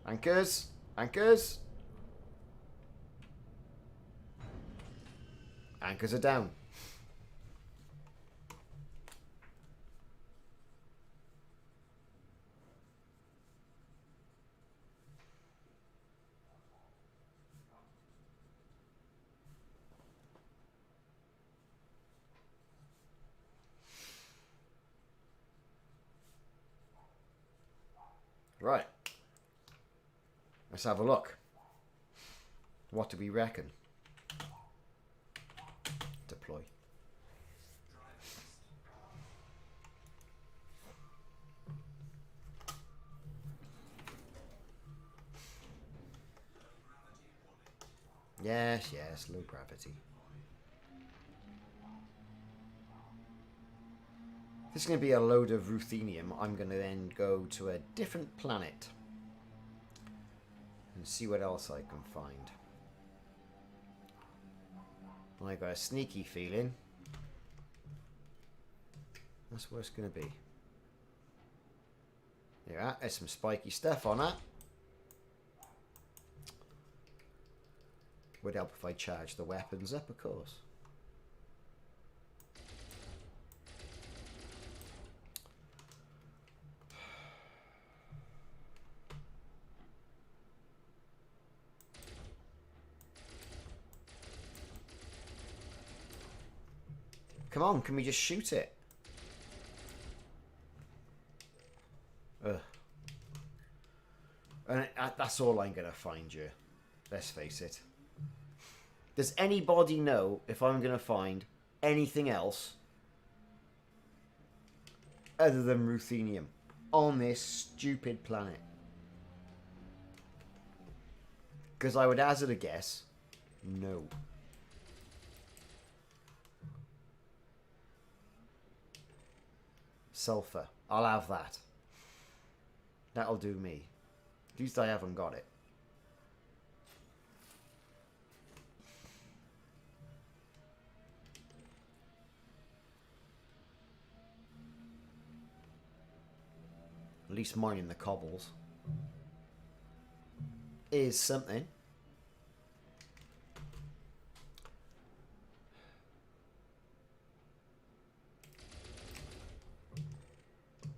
Anchors! Anchors! Anchors are down. Right. Let's have a look. What do we reckon? Deploy. Yes, yes, low gravity. This is going to be a load of ruthenium. I'm going to then go to a different planet and see what else I can find. I got a sneaky feeling that's what it's going to be. Yeah, there's some spiky stuff on that. Would help if I charge the weapons up, of course. Come on, can we just shoot it? Ugh. And that's all I'm going to find you. Let's face it. Does anybody know if I'm going to find anything else other than ruthenium on this stupid planet? Because I would hazard a guess, no. Sulfur. I'll have that. That'll do me. At least I haven't got it. At least mining the cobbles is something.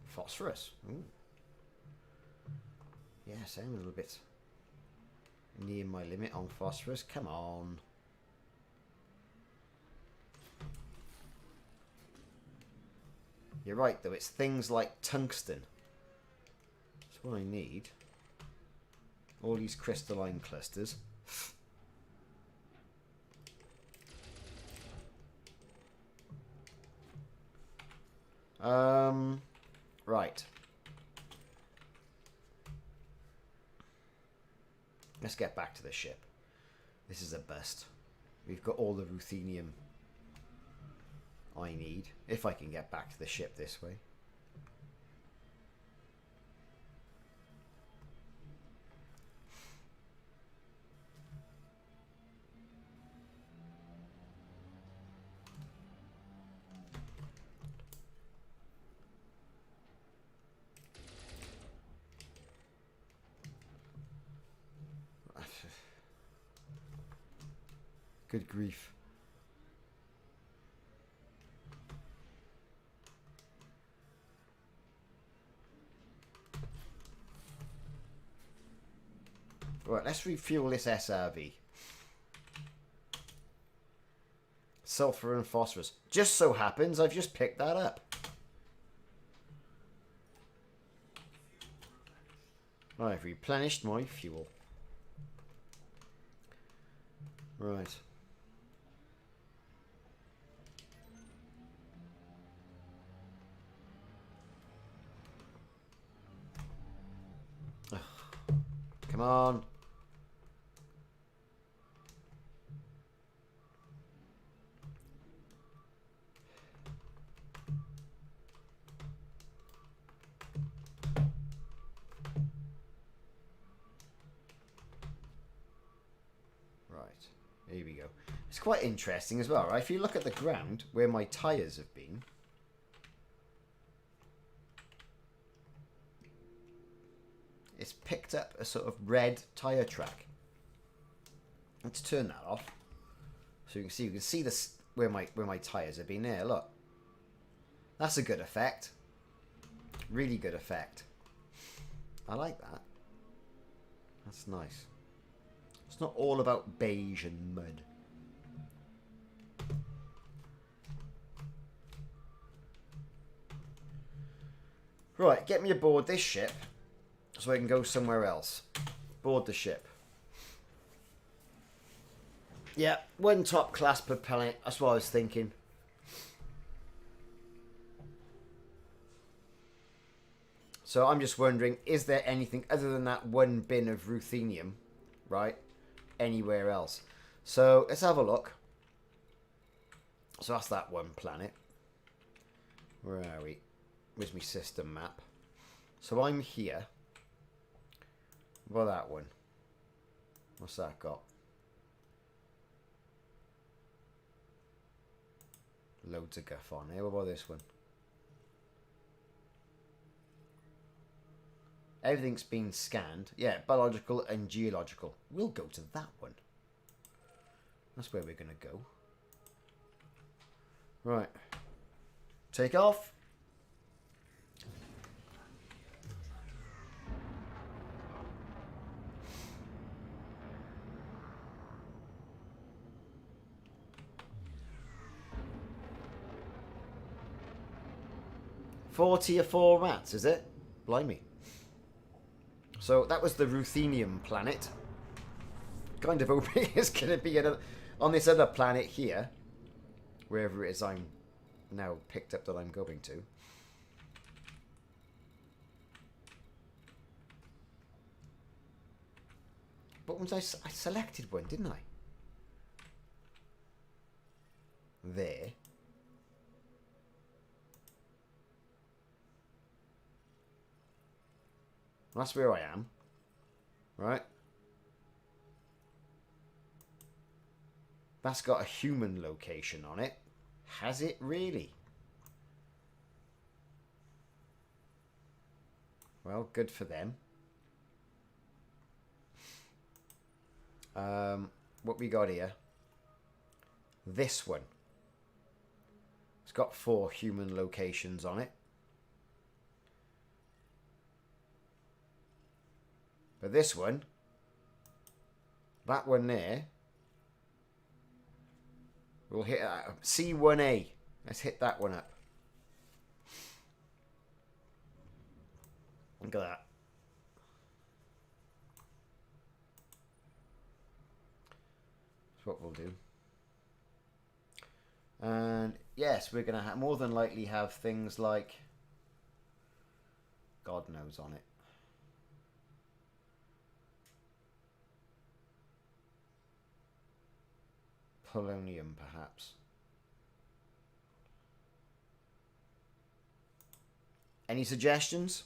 Phosphorus. Ooh. Yes, I'm a little bit near my limit on phosphorus. Come on. You're right, though. It's things like tungsten. That's what I need. All these crystalline clusters. Right. Let's get back to the ship. This is a bust. We've got all the ruthenium I need, if I can get back to the ship this way. Good grief. Right, let's refuel this SRV. Sulfur and phosphorus. Just so happens I've just picked that up. I've replenished my fuel. Right. Ugh. Come on. Here we go. It's quite interesting as well, right? If you look at the ground where my tyres have been, it's picked up a sort of red tyre track. Let's turn that off, so you can see this where my tyres have been there. Look, that's a good effect. Really good effect. I like that. That's nice. It's not all about beige and mud. Right, get me aboard this ship so I can go somewhere else. Board the ship. Yeah, one top class per planet. That's what I was thinking. So I'm just wondering, is there anything other than that one bin of ruthenium, right? Anywhere else? So let's have a look. So that's that one planet. Where are we? Where's my system map? So I'm here. What about that one? What's that got? Loads of guff on here. What about this one? Everything's been scanned. Yeah, biological and geological. We'll go to that one. That's where we're going to go. Right. Take off. $4 rats, is it? Blimey. So that was the Ruthenium planet. Kind of hoping it's going to be on this other planet here. Wherever it is I'm now picked up that I'm going to. But once I selected one, didn't I? There. That's where I am. Right? That's got a human location on it. Has it really? Well, good for them. What we got here? This one. It's got 4 human locations on it. But this one, that one there, we'll hit C1A. Let's hit that one up. Look at that. That's what we'll do. And yes, we're going to more than likely have things like God knows on it. Polonium, perhaps. Any suggestions?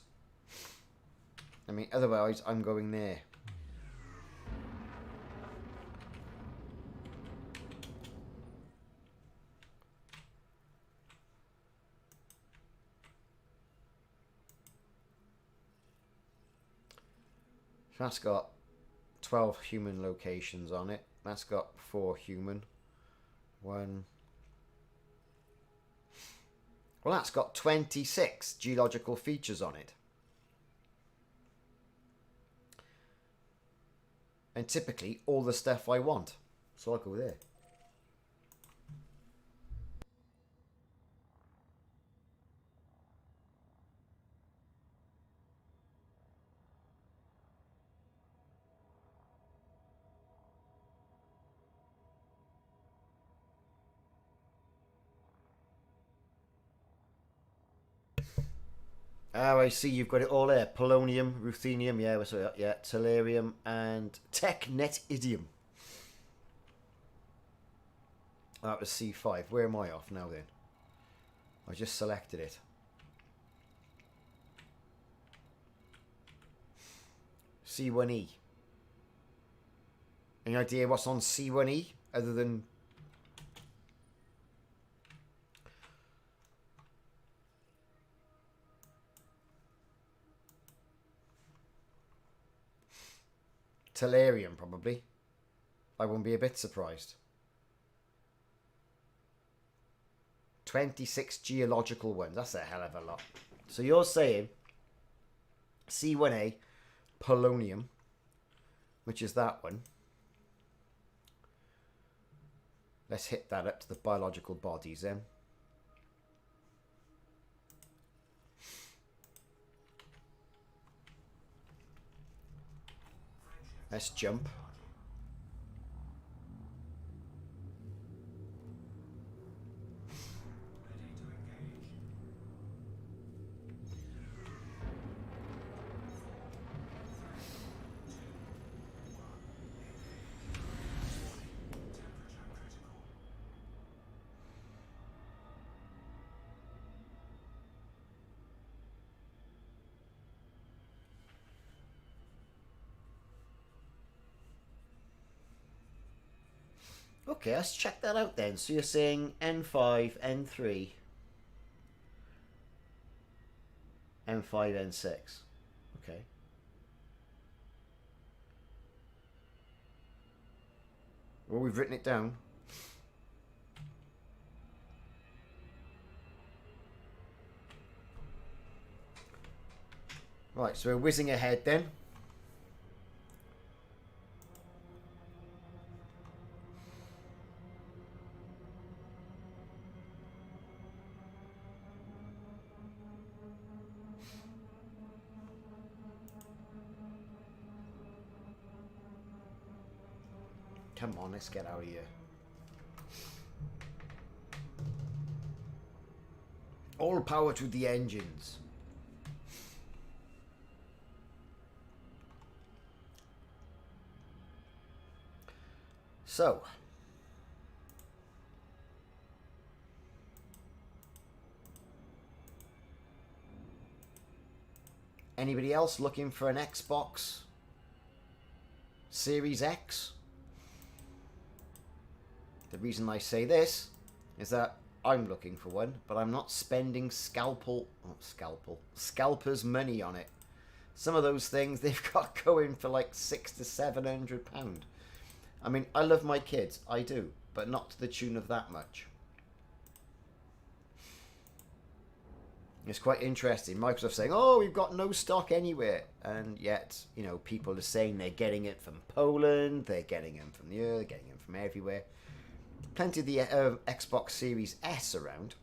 I mean, otherwise, I'm going there. That's got 12 human locations on it. That's got 4 human. One. Well, that's got 26 geological features on it. And typically all the stuff I want. So I'll go there. Oh, I see you've got it all there. Polonium, ruthenium, yeah, tellurium, and technetium. That was C5. Where am I off now then? I just selected it. C1E. Any idea what's on C1E other than... Tellurium, probably. I wouldn't be a bit surprised. 26 geological ones. That's a hell of a lot. So you're saying C1A, polonium, which is that one. Let's hit that up to the biological bodies then. Let's jump. Okay, let's check that out then. So you're saying N5, N3, N5, N6. Okay. Well, we've written it down. Right, so we're whizzing ahead then. Come on, let's get out of here. All power to the engines. So, anybody else looking for an Xbox Series X? The reason I say this is that I'm looking for one, but I'm not spending scalper's money on it. Some of those things they've got going for like £600 to £700. I mean, I love my kids, I do, but not to the tune of that much. It's quite interesting. Microsoft saying, "Oh, we've got no stock anywhere," and yet, you know, people are saying they're getting it from Poland, they're getting them from the they're getting them from everywhere. Plenty of the Xbox Series S around,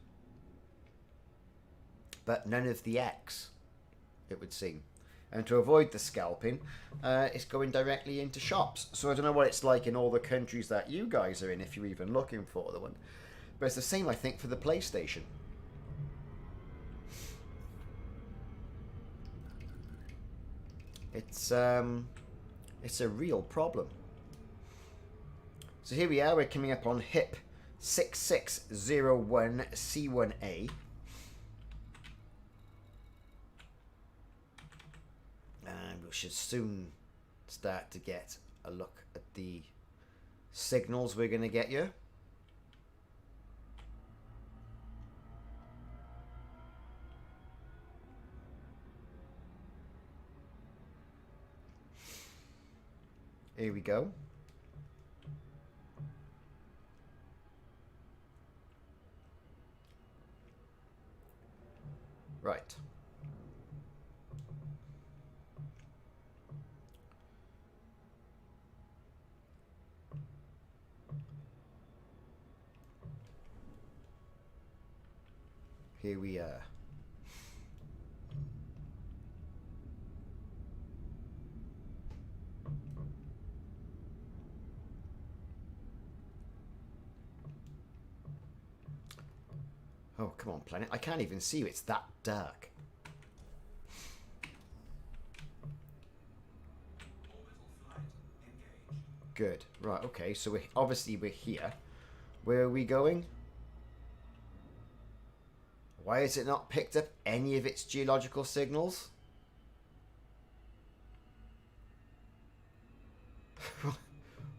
but none of the X, it would seem. And to avoid the scalping, it's going directly into shops. So I don't know what it's like in all the countries that you guys are in, if you're even looking for the one. But it's the same, I think, for the PlayStation. It's a real problem. So here we are, we're coming up on HIP 6601C1A. And we should soon start to get a look at the signals we're going to get you. Here we go. Right. Here we are. Oh, come on, planet. I can't even see you. It's that dark. Good. Right, okay. So we're here. Where are we going? Why has it not picked up any of its geological signals?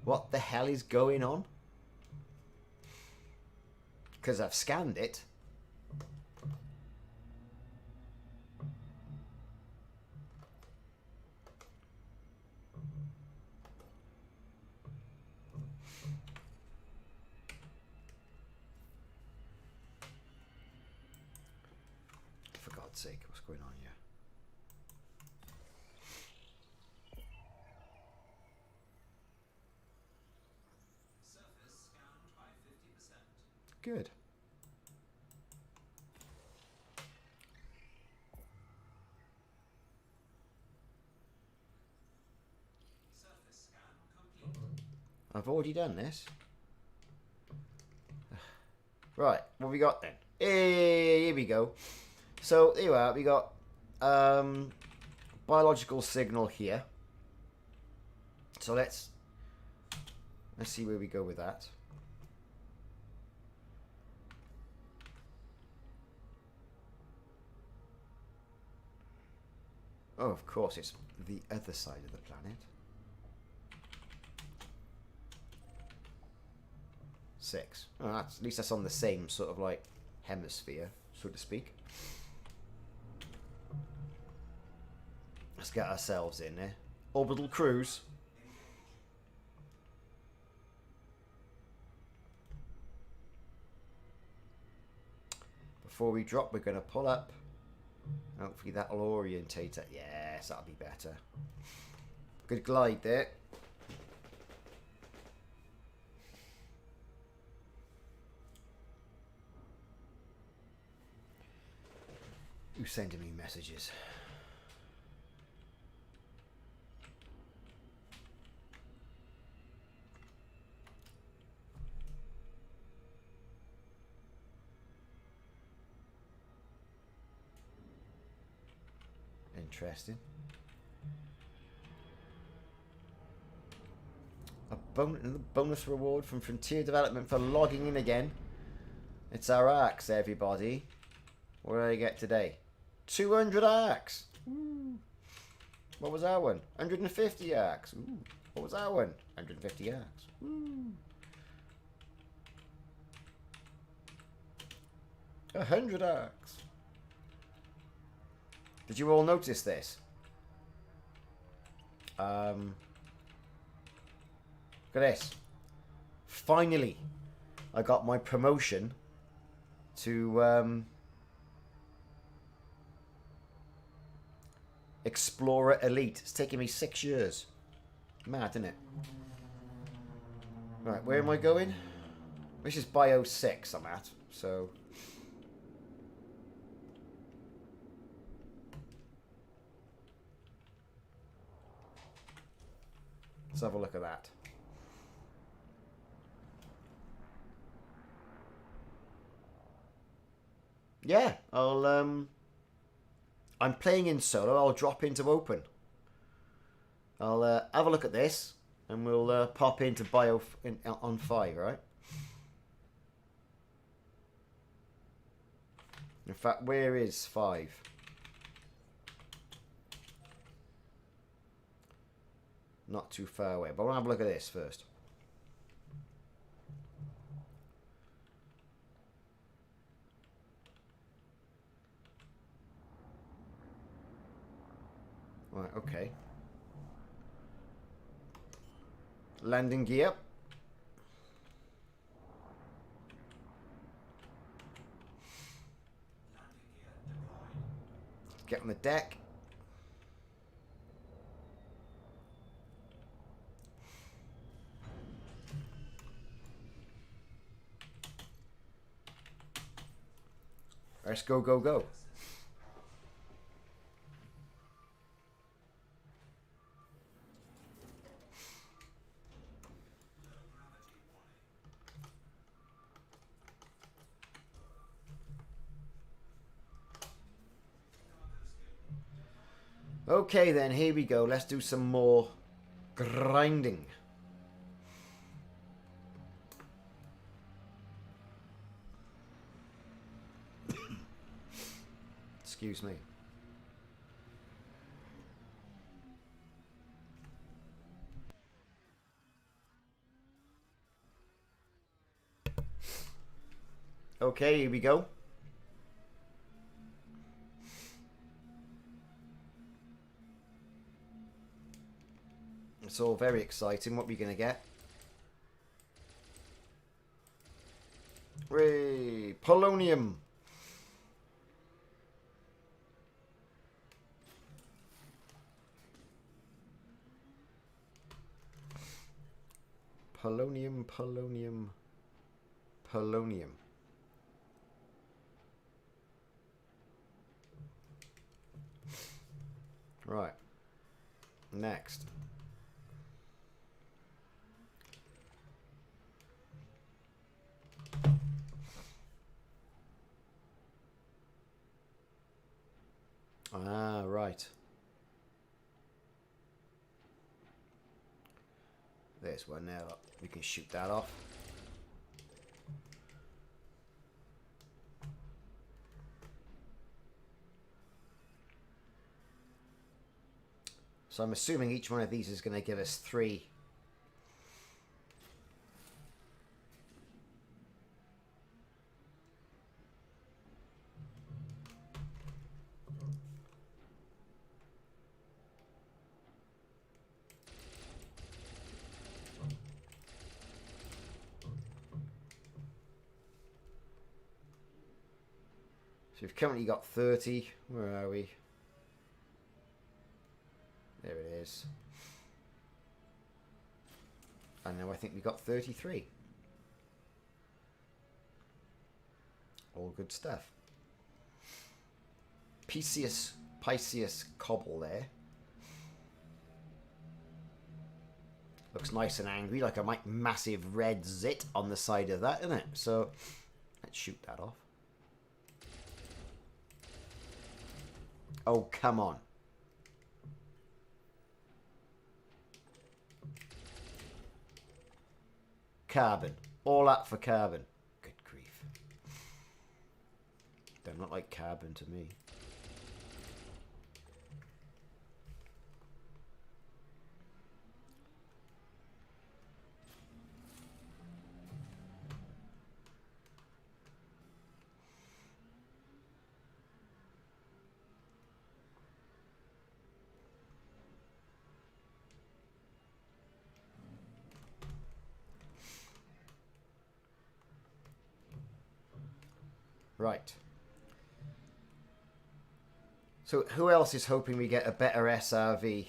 What the hell is going on? Because I've scanned it. For God's sake, what's going on here? Surface scanned by 50%. Good. Surface scan complete. I've already done this. Right, what we got then? Hey, here we go. So there you are. We got biological signal here. So let's see where we go with that. Oh, of course, it's the other side of the planet. 6. Oh, at least that's on the same sort of like hemisphere, so to speak. Let's get ourselves in there. Orbital cruise. Before we drop, we're going to pull up. Hopefully that'll orientate it. Yes, that'll be better. Good glide there. Who's sending me messages? Interesting. A bonus reward from Frontier Development for logging in again. It's our axe, everybody. What did I get today? 200 axe. Ooh. What was our one? 150 axe. Ooh. What was our one? 150 axe. Ooh. 100 axe. Did you all notice this? Look at this. Finally, I got my promotion to Explorer Elite. It's taken me 6 years. Mad, isn't it? Right, where am I going? This is Bio 6 I'm at, so... Let's have a look at that. Yeah, I'm playing in solo. I'll drop into open. I'll have a look at this, and we'll pop into bio on 5, right? In fact, where is 5? Not too far away, but I want to have a look at this first. Right, okay. Landing gear. Landing gear deployed. Get on the deck. Let's go, go, go. Okay then, here we go. Let's do some more grinding. Excuse me. Okay, here we go. It's all very exciting. What are we going to get? Hooray! Polonium! Polonium, polonium, polonium. Right. Next. Ah, right. There's one there. Look. We can shoot that off. So I'm assuming each one of these is going to give us 3. So we've currently got 30. Where are we? There it is. And now I think we got 33. All good stuff. Pisceus cobble there. Looks nice and angry, like a massive red zit on the side of that, isn't it? So let's shoot that off. Oh, come on. Carbon. All up for carbon. Good grief. Don't look like carbon to me. Right. So who else is hoping we get a better SRV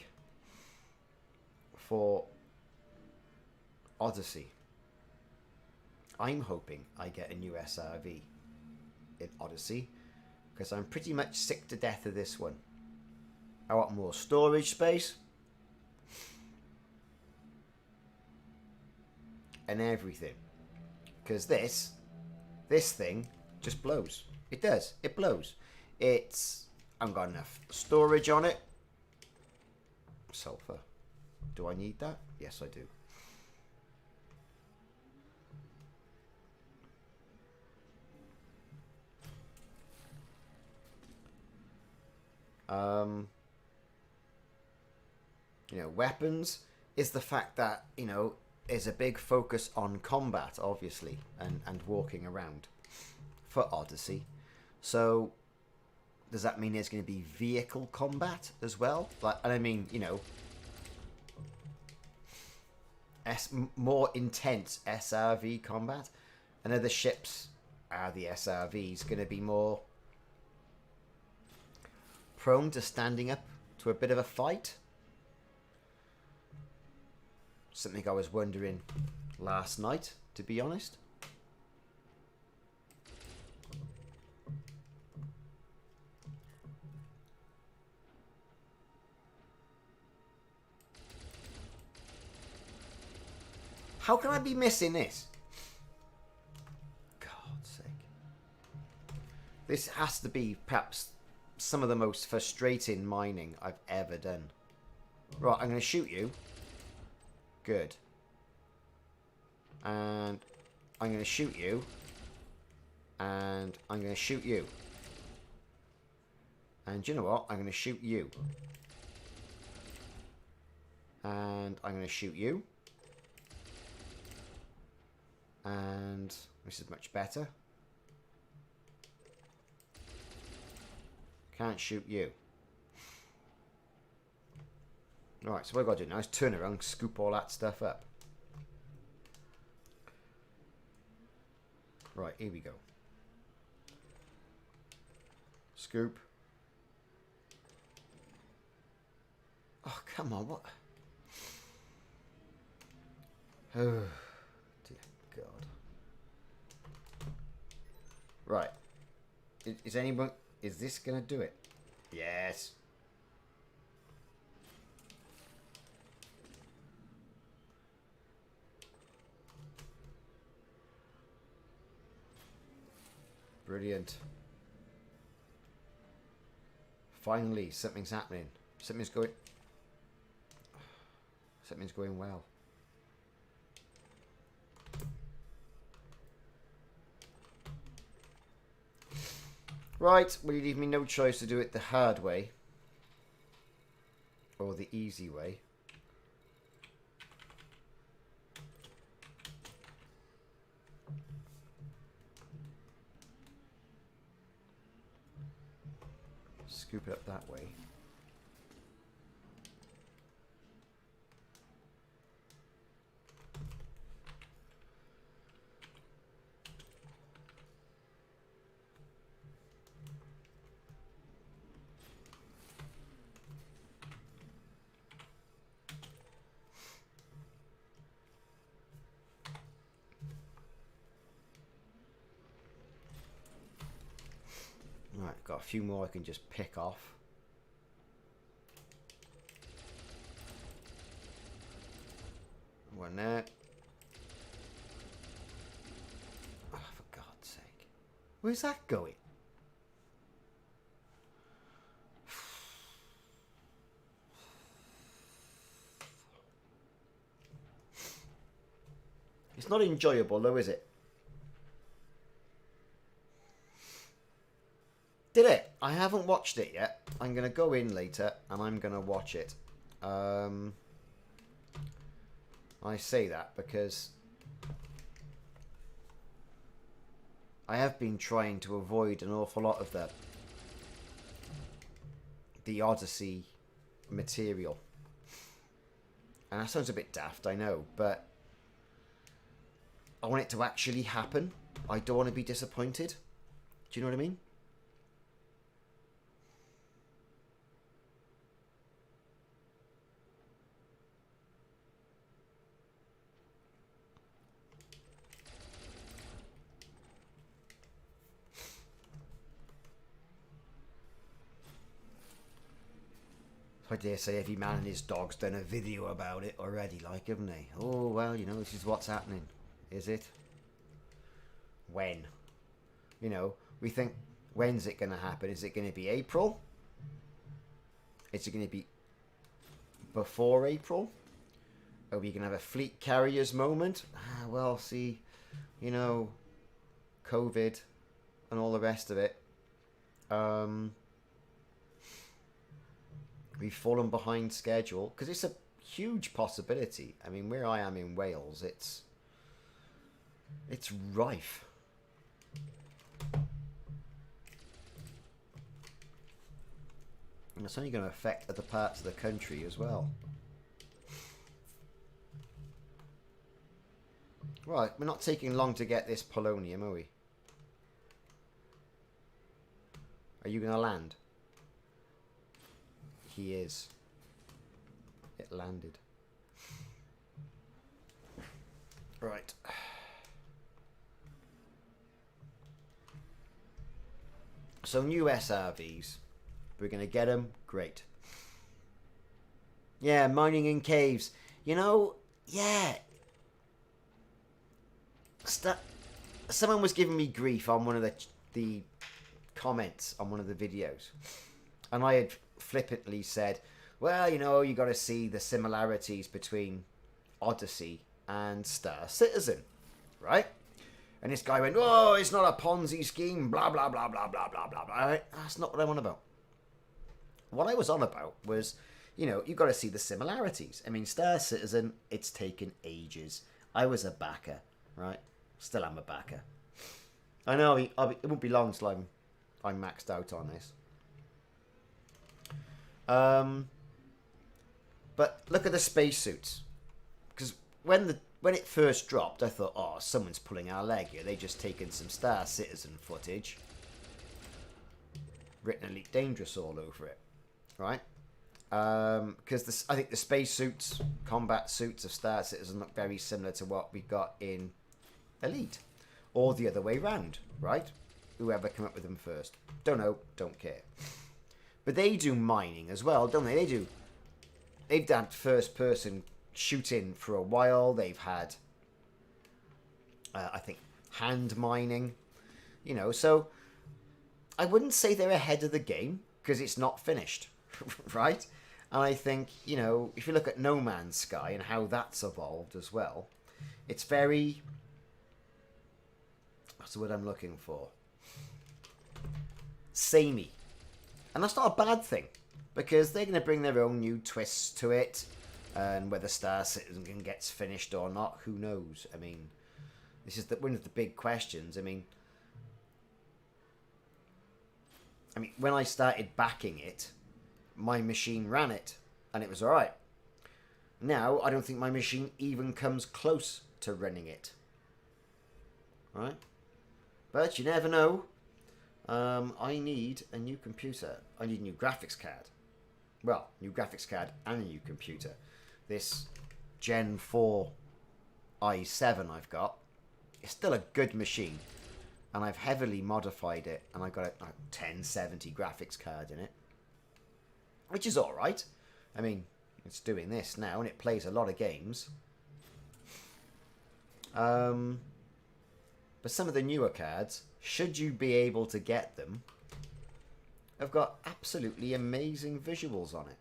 for Odyssey? I'm hoping I get a new SRV in Odyssey because I'm pretty much sick to death of this one. I want more storage space and everything, because this thing just blows. It does. It blows. I've got enough storage on it. Sulfur. Do I need that? Yes, I do. Weapons is the fact that, there's a big focus on combat, obviously, and walking around for Odyssey. So does that mean there's going to be vehicle combat as well? And I mean, more intense SRV combat. And are the ships, the SRVs, going to be more prone to standing up to a bit of a fight? Something I was wondering last night, to be honest. How can I be missing this? God's sake. This has to be perhaps some of the most frustrating mining I've ever done. Right, I'm going to shoot you. Good. And I'm going to shoot you. And I'm going to shoot you. And you know what? I'm going to shoot you. And I'm going to shoot you. And this is much better. Can't shoot you. Right, so what I've got to do now is turn around and scoop all that stuff up. Right, here we go. Scoop. Oh, come on, what? Oh. God. Right. Is anyone... Is this going to do it? Yes. Brilliant. Finally, something's happening. Something's going well. Right, well, you leave me no choice to do it the hard way. Or the easy way. Scoop it up that way. Right, got a few more I can just pick off. One there. Oh, for God's sake. Where's that going? It's not enjoyable though, is it? Did it? I haven't watched it yet. I'm going to go in later and I'm going to watch it. I say that because I have been trying to avoid an awful lot of the Odyssey material. And that sounds a bit daft, I know, but I want it to actually happen. I don't want to be disappointed. Do you know what I mean? I dare say every man and his dog's done a video about it already, like, haven't they? Oh, well, you know, this is what's happening. Is it? When? You know, we think, when's it going to happen? Is it going to be April? Is it going to be before April? Are we going to have a fleet carriers moment? Ah, well, see, you know, COVID and all the rest of it. We've fallen behind schedule because it's a huge possibility. I mean, where I am in Wales, it's rife. And it's only going to affect other parts of the country as well. Right, we're not taking long to get this polonium, are we? Are you going to land? he is. It landed. Right. So new SRVs. We're going to get them. Great. Yeah, mining in caves. You know, yeah. Someone was giving me grief on one of the comments on one of the videos. And I had flippantly said, well, you know, you got to see the similarities between Odyssey and Star Citizen, right? And this guy went, oh, it's not a Ponzi scheme, blah, blah, blah, blah, blah, blah, blah, blah. That's not what I'm on about. What I was on about was, you know, you've got to see the similarities. I mean, Star Citizen, it's taken ages. I was a backer, right? Still am a backer. I know it won't be long till I'm maxed out on this. But look at the spacesuits. Because when it first dropped, I thought, oh, someone's pulling our leg here. They just taken some Star Citizen footage, written Elite Dangerous all over it, right? Because I think the spacesuits, combat suits of Star Citizen look very similar to what we got in Elite, or the other way round, right? Whoever came up with them first, don't know, don't care. But they do mining as well, don't they? They've done first-person shooting for a while. They've had, I think, hand mining. You know, so I wouldn't say they're ahead of the game because it's not finished, right? And I think, you know, if you look at No Man's Sky and how that's evolved as well, it's very... What's the word I'm looking for? Samey. And that's not a bad thing, because they're going to bring their own new twists to it, and whether Star Citizen gets finished or not, who knows? I mean, this is one of the big questions. I mean, when I started backing it, my machine ran it, and it was alright. Now, I don't think my machine even comes close to running it. Right? But you never know. I need a new computer. I need a new graphics card. Well, new graphics card and a new computer. This Gen 4 i7 I've got, it's still a good machine. And I've heavily modified it, and I've got a 1070 graphics card in it. Which is alright. I mean, it's doing this now, and it plays a lot of games. But some of the newer cards, should you be able to get them, have got absolutely amazing visuals on it.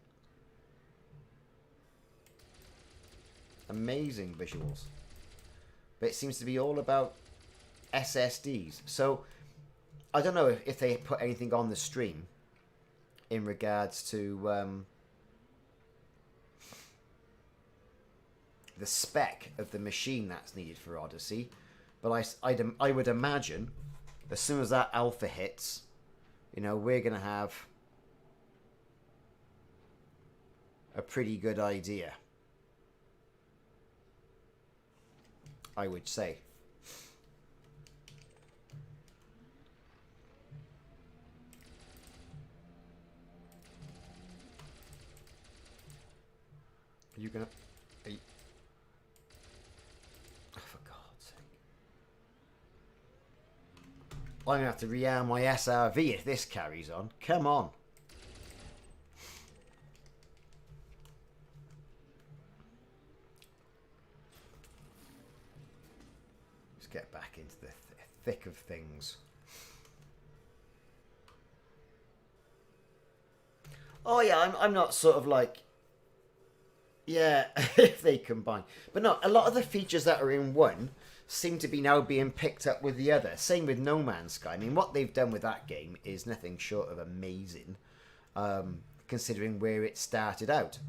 Amazing visuals. But it seems to be all about SSDs. So, I don't know if they put anything on the stream in regards to the spec of the machine that's needed for Odyssey. But I would imagine, as soon as that alpha hits, you know, we're going to have a pretty good idea, I would say. Are you going to... Oh, for God's sake. I'm going to have to rearm my SRV if this carries on. Come on. Let's get back into the thick of things. Oh yeah, I'm not sort of like... Yeah, if they combine. But no, a lot of the features that are in one seem to be now being picked up with the other. Same with No Man's Sky. I mean, what they've done with that game is nothing short of amazing, considering where it started out.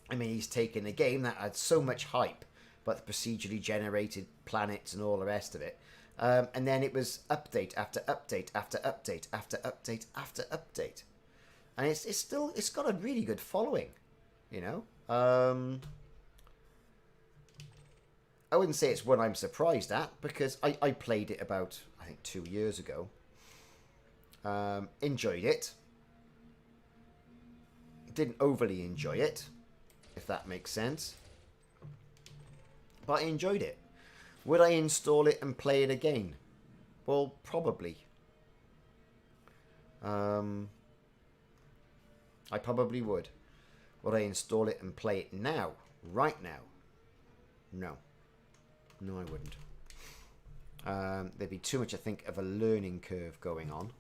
I mean, he's taken a game that had so much hype, but the procedurally generated planets and all the rest of it. And then it was update after update after update after update after update. And it's got a really good following. You know, I wouldn't say it's one I'm surprised at, because I played it about, I think, 2 years ago. Enjoyed it. didn't overly enjoy it, if that makes sense. But I enjoyed it. Would I install it and play it again? Well, probably. I probably would. Would I install it and play it now? Right now? No. No, I wouldn't. There'd be too much, I think, of a learning curve going on.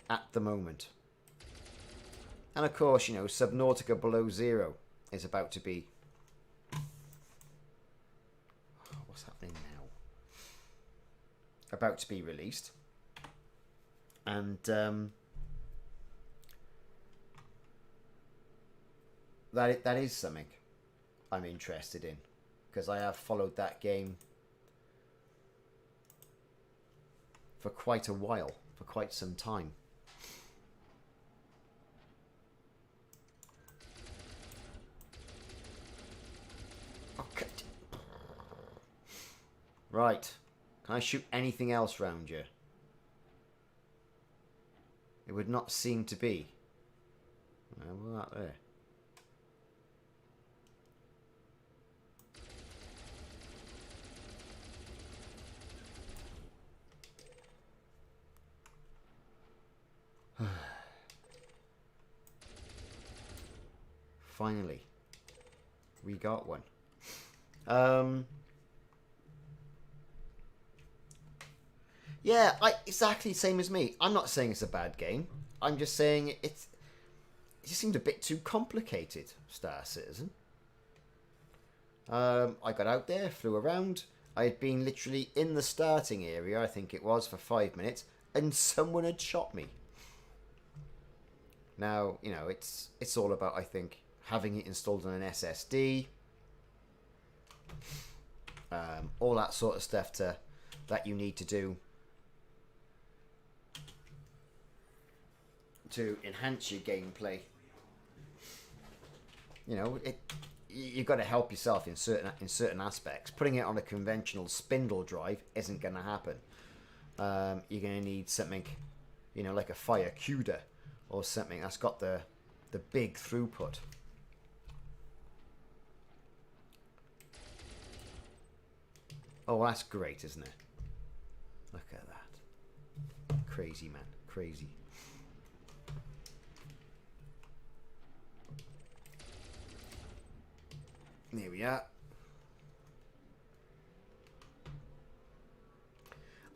At the moment. And of course, you know, Subnautica Below Zero is about to be... What's happening now? About to be released. And that is something I'm interested in. Because I have followed that game for quite a while. For quite some time. Okay. Right. Can I shoot anything else round you? It would not seem to be. We're out there. Finally, we got one. Yeah, exactly the same as me. I'm not saying it's a bad game. I'm just saying it just seemed a bit too complicated, Star Citizen. I got out there, flew around. I had been literally in the starting area, I think it was, for 5 minutes, and someone had shot me. Now, you know, it's all about, I think, having it installed on an SSD. All that sort of stuff that you need to do to enhance your gameplay. You know, you've got to help yourself in certain aspects. Putting it on a conventional spindle drive isn't going to happen. You're going to need something, you know, like a Fire CUDA or something that's got the big throughput. Oh, that's great, isn't it? Look at that. Crazy, man. Crazy. There we are.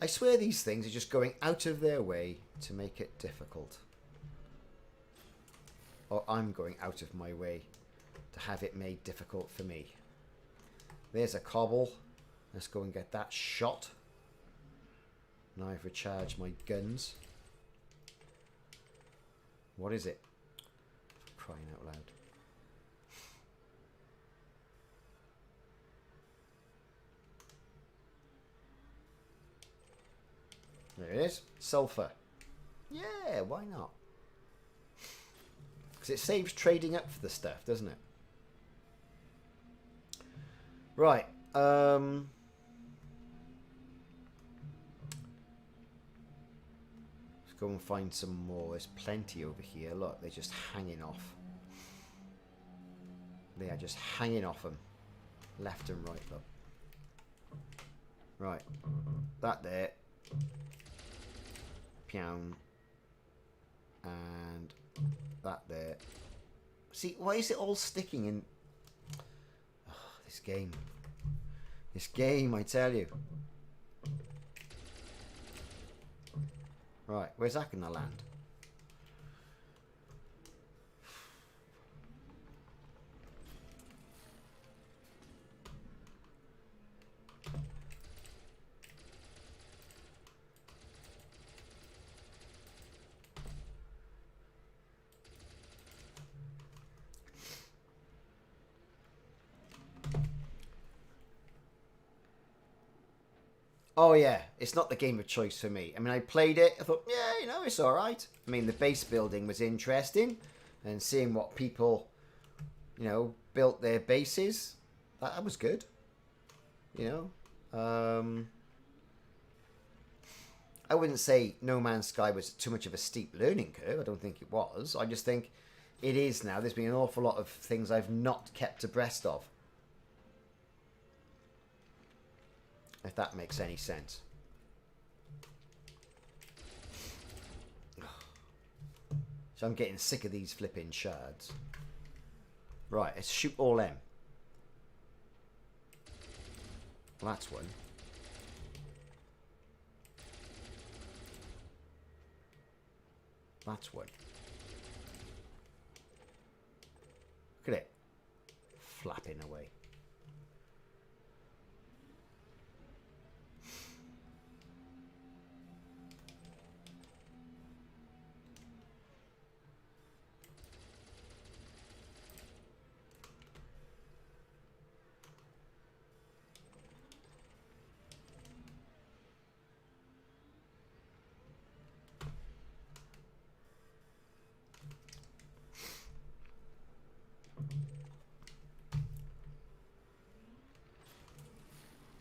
I swear these things are just going out of their way to make it difficult. Or I'm going out of my way to have it made difficult for me. There's a cobble. Let's go and get that shot. Now I've recharged my guns. What is it? Crying out loud. There it is. Sulfur. Yeah, why not? Because it saves trading up for the stuff, doesn't it? Right. Let's go and find some more. There's plenty over here. Look, they're just hanging off. They are just hanging off them. Left and right, look. Right. That there. Pound. And that there. See, why is it all sticking in? Oh, this game. This game, I tell you. Right, where's that gonna land? Oh yeah, it's not the game of choice for me. I mean, I played it, I thought, yeah, you know, it's alright. I mean, the base building was interesting, and seeing what people, you know, built their bases, that was good. You know? I wouldn't say No Man's Sky was too much of a steep learning curve. I don't think it was. I just think it is now. There's been an awful lot of things I've not kept abreast of. If that makes any sense. So I'm getting sick of these flipping shards. Right, let's shoot all them. Well, that's one. That's one. Look at it. Flapping away.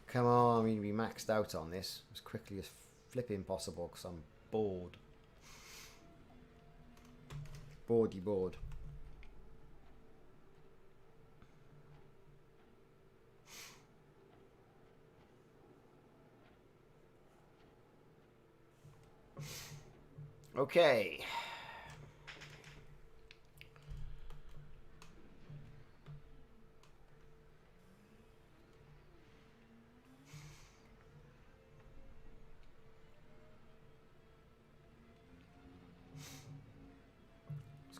Come on, we need to be maxed out on this as quickly as flipping possible because I'm bored. Boardy bored. Okay.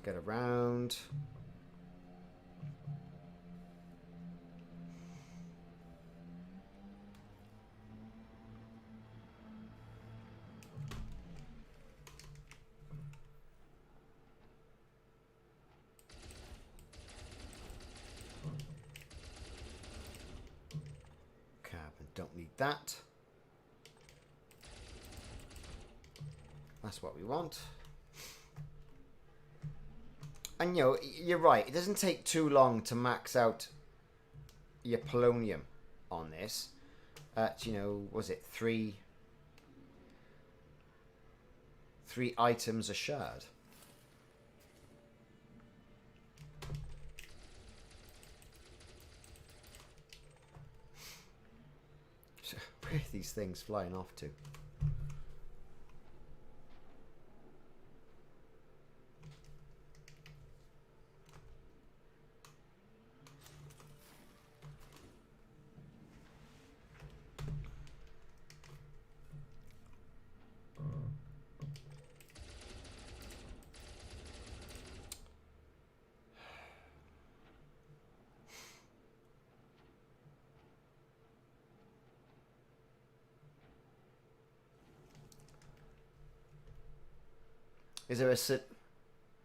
Get around. Carbon, don't need that. That's what we want. And you know, you're right, it doesn't take too long to max out your polonium on this. At, you know, was it three items a shard? Where are these things flying off to?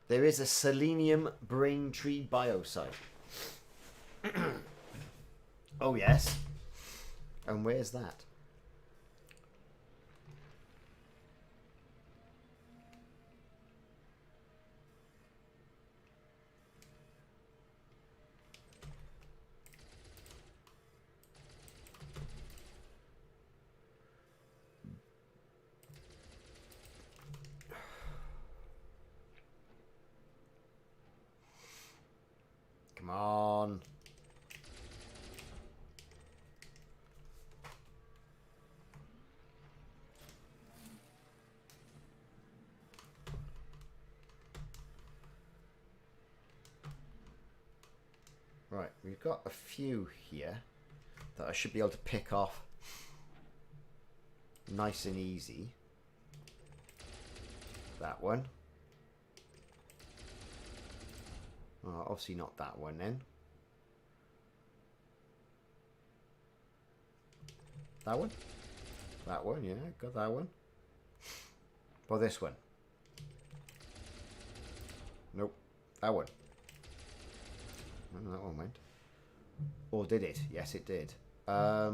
There is a selenium brain tree biosite. Oh yes. And where's that? Come on. Right, we've got a few here that I should be able to pick off nice and easy. That one. Oh, obviously not that one then. That one? That one, yeah, got that one. Well, this one. Nope. That one. No, that one went. Or did it? Yes, it did. What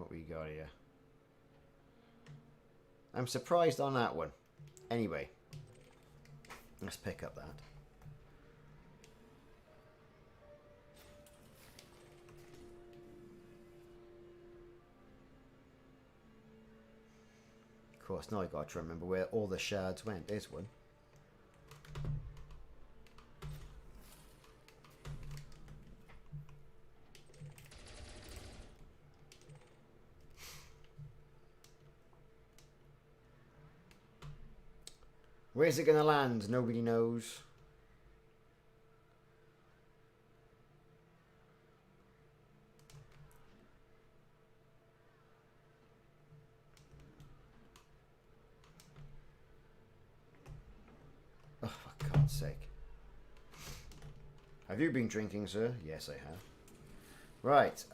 we got here? I'm surprised on that one. Anyway. Let's pick up that. Of course, now I got to remember where all the shards went. There's one. Where's it going to land? Nobody knows. Oh, for God's sake. Have you been drinking, sir? Yes, I have. Right.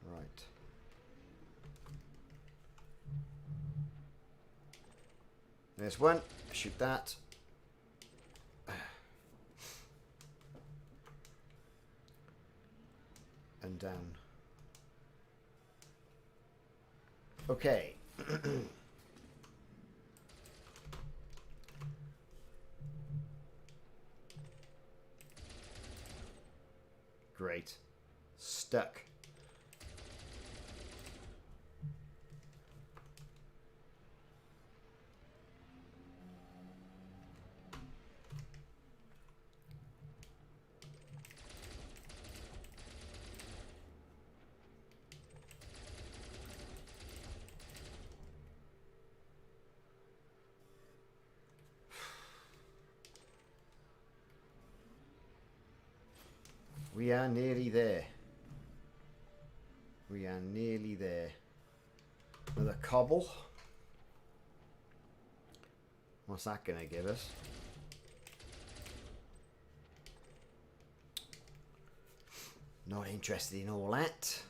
Right. There's one. Shoot that. And down. Okay. Great. Stuck. We are nearly there. We are nearly there. Another cobble. What's that going to give us? Not interested in all that.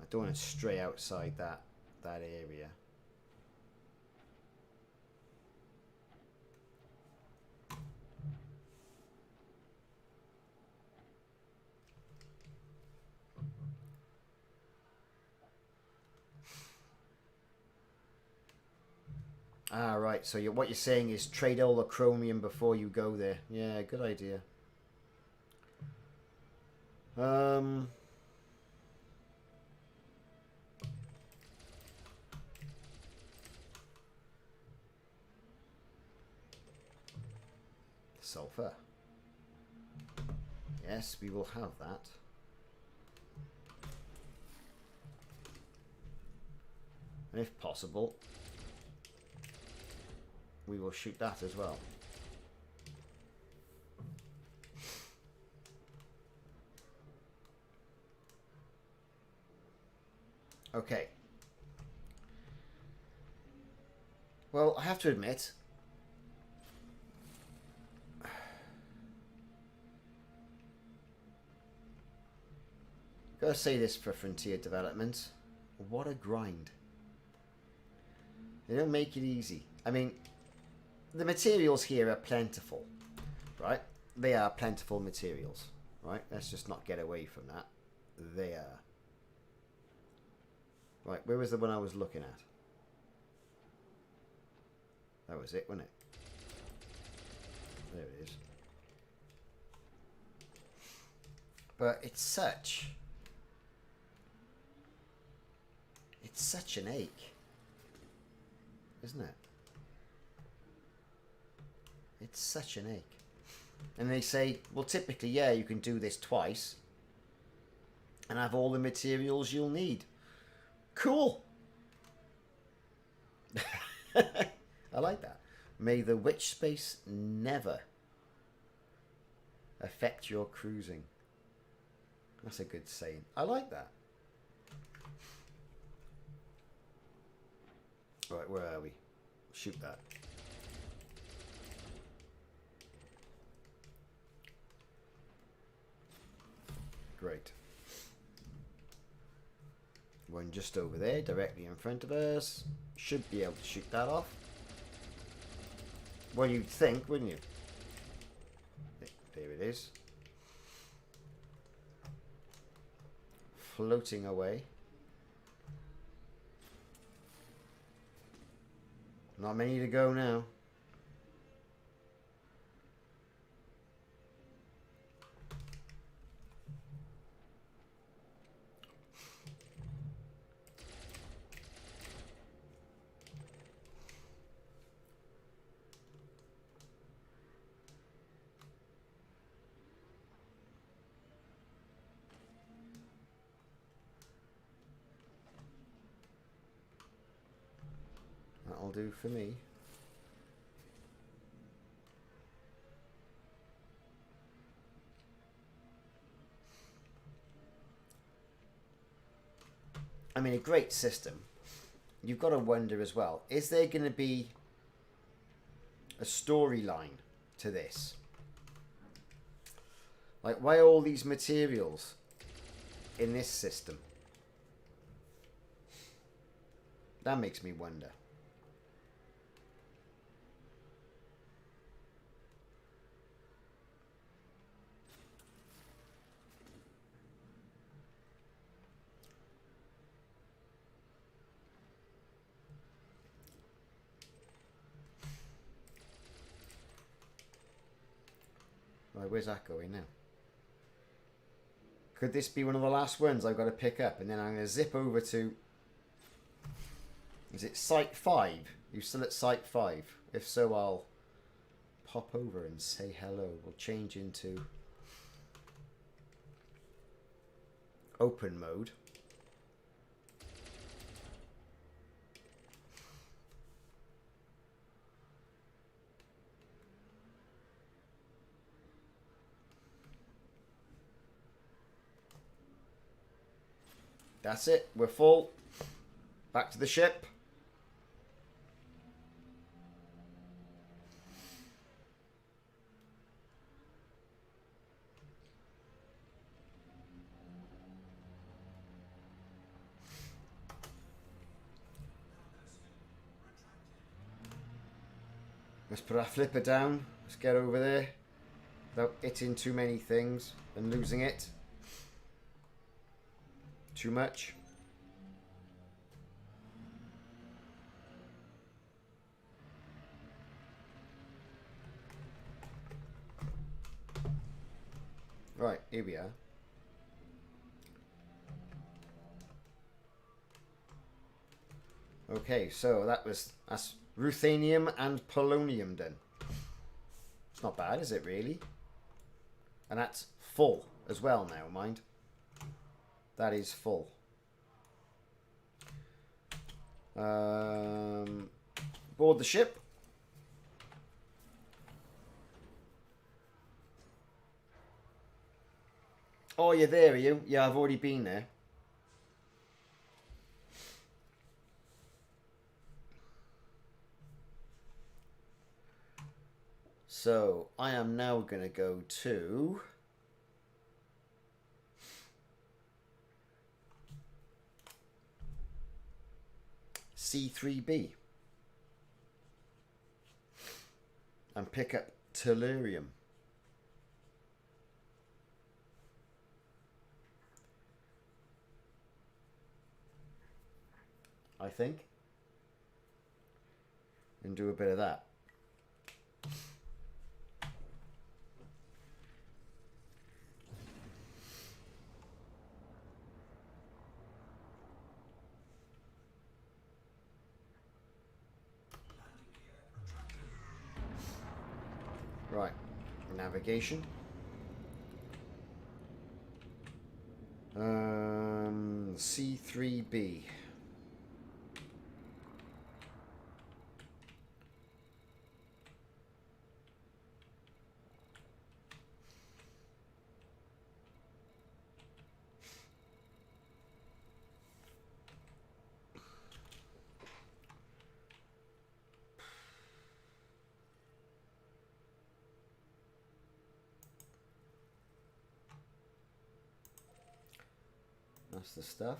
I don't want to stray outside that area. Ah, right. So what you're saying is trade all the chromium before you go there. Yeah, good idea. Sulfur. Yes, we will have that. And if possible, we will shoot that as well. Okay. Well, I have to admit, gotta say this for Frontier Development, what a grind. They don't make it easy. I mean, the materials here are plentiful, right? They are plentiful materials, right? Let's just not get away from that. They are. Right, where was the one I was looking at? That was it, wasn't it? There it is. But it's such an ache, isn't it? It's such an ache. And they say, well, typically, yeah, you can do this twice and have all the materials you'll need. Cool. I like that. May the witch space never affect your cruising. That's a good saying. I like that. Right, where are we? Shoot that. Great. One just over there, directly in front of us. Should be able to shoot that off. Well, you'd think, wouldn't you? There it is. Floating away. Not many to go now. That'll do for me. I mean, a great system. You've got to wonder as well, is there going to be a storyline to this? Like, why are all these materials in this system? That makes me wonder. Right, where's that going now? Could this be one of the last ones I've got to pick up? And then I'm going to zip over to... Is it Site 5? You still at Site 5? If so, I'll pop over and say hello. We'll change into open mode. That's it. We're full. Back to the ship. Let's put our flipper down. Let's get over there without hitting too many things and losing it too much. Right, here we are. Okay, so that's Ruthenium and polonium done. It's not bad, is it really? And that's full as well now, mind. That is full. Board the ship. Oh, you're there, are you? Yeah, I've already been there. So, I am now going to go to... C3B. And pick up tellurium. I think. And do a bit of that. Right, navigation. C3B. That's the stuff.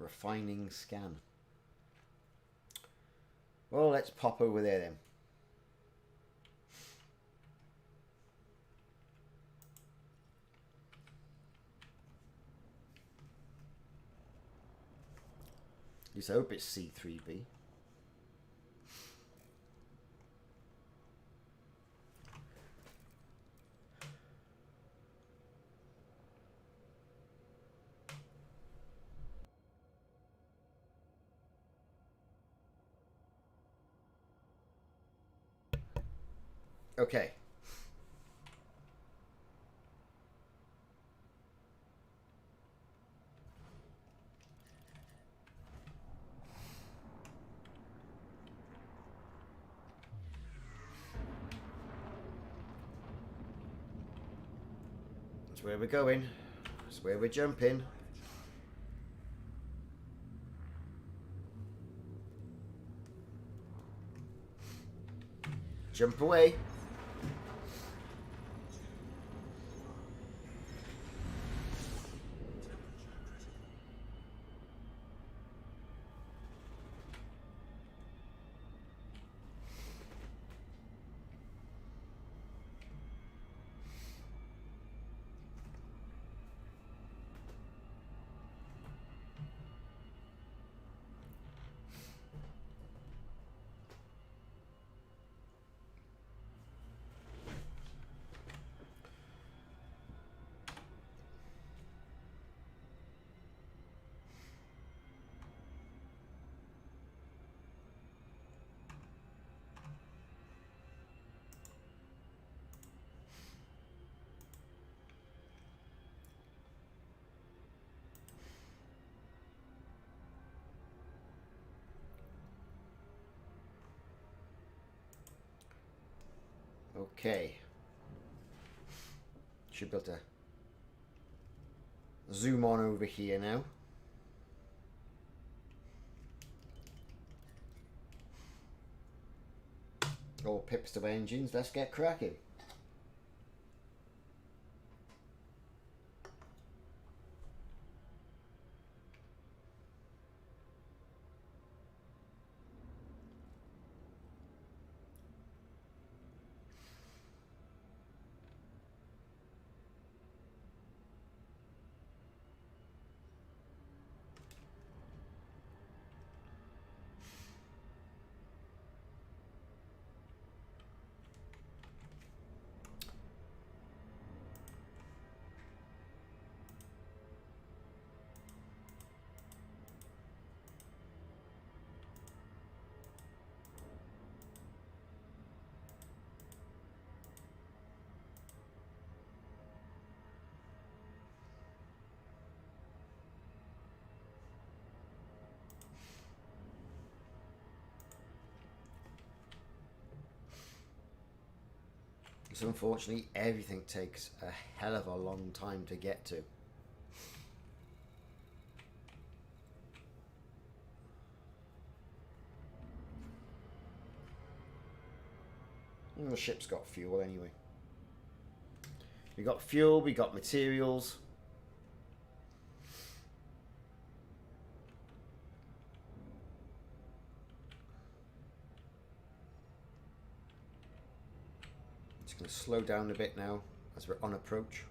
refining scan. Well, let's pop over there then. At least I hope it's C3b. Okay. That's where we're going. That's where we're jumping. Jump away. Okay. Should be able to zoom on over here now. All pips to engines, let's get cracking. So unfortunately, everything takes a hell of a long time to get to. And the ship's got fuel anyway. We got fuel, we got materials. Just going to slow down a bit now as we're on approach.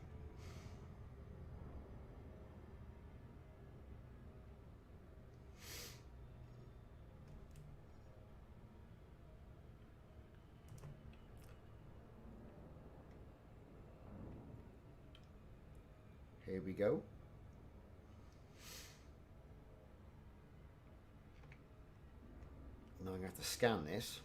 Here we go. Now I'm going to have to scan this.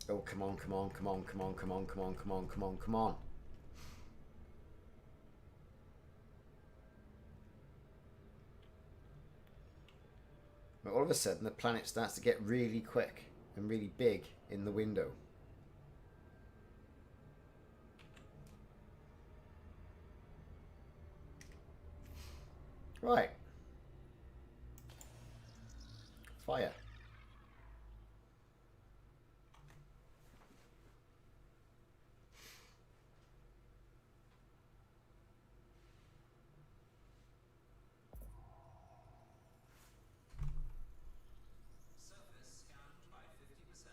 Oh, come on, come on, come on, come on, come on, come on, come on, come on, come on. all of a sudden the planet starts to get really quick and really big in the window. Right. Fire. Surface scanned by 50%.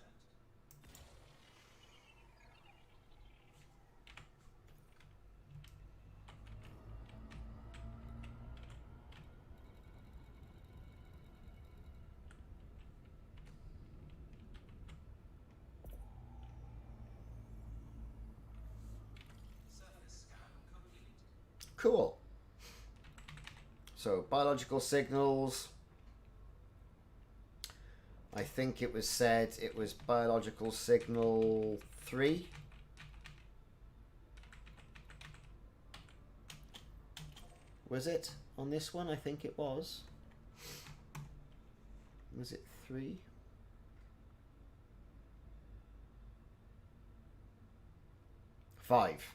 Surface scan complete. Cool. So, biological signals. I think it was said it was biological signal 3. Was it on this one? I think it was. Was it 3? Five.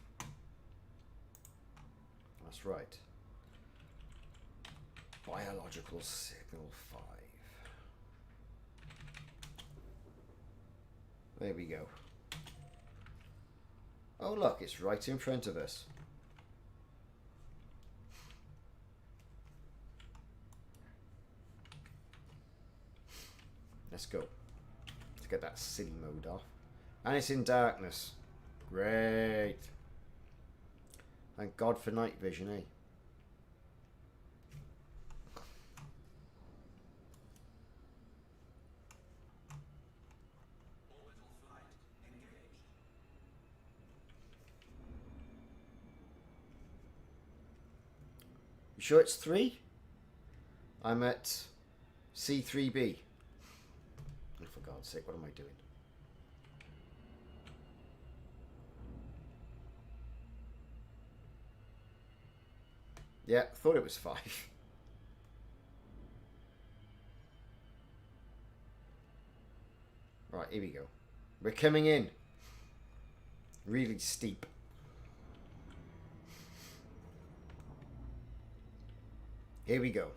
That's right. Biological signal 5. There we go. Oh look, it's right in front of us. Let's go. Let's get that silly mode off. And it's in darkness. Great. Thank God for night vision, eh? Orbital flight engaged. You sure it's 3? I'm at C3B. Oh, for God's sake, what am I doing? Yeah, thought it was 5. Right, here we go. We're coming in. Really steep. Here we go.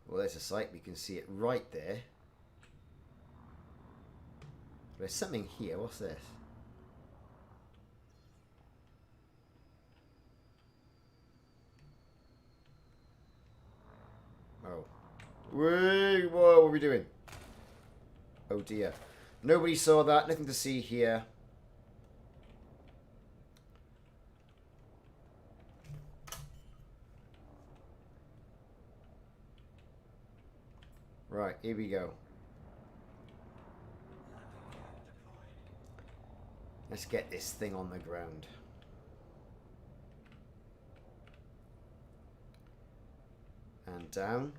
Well, there's a sight. We can see it right there. There's something here. What's this? Oh. Wait, whoa, what are we doing? Oh dear. Nobody saw that. Nothing to see here. Right, here we go. Let's get this thing on the ground. And down.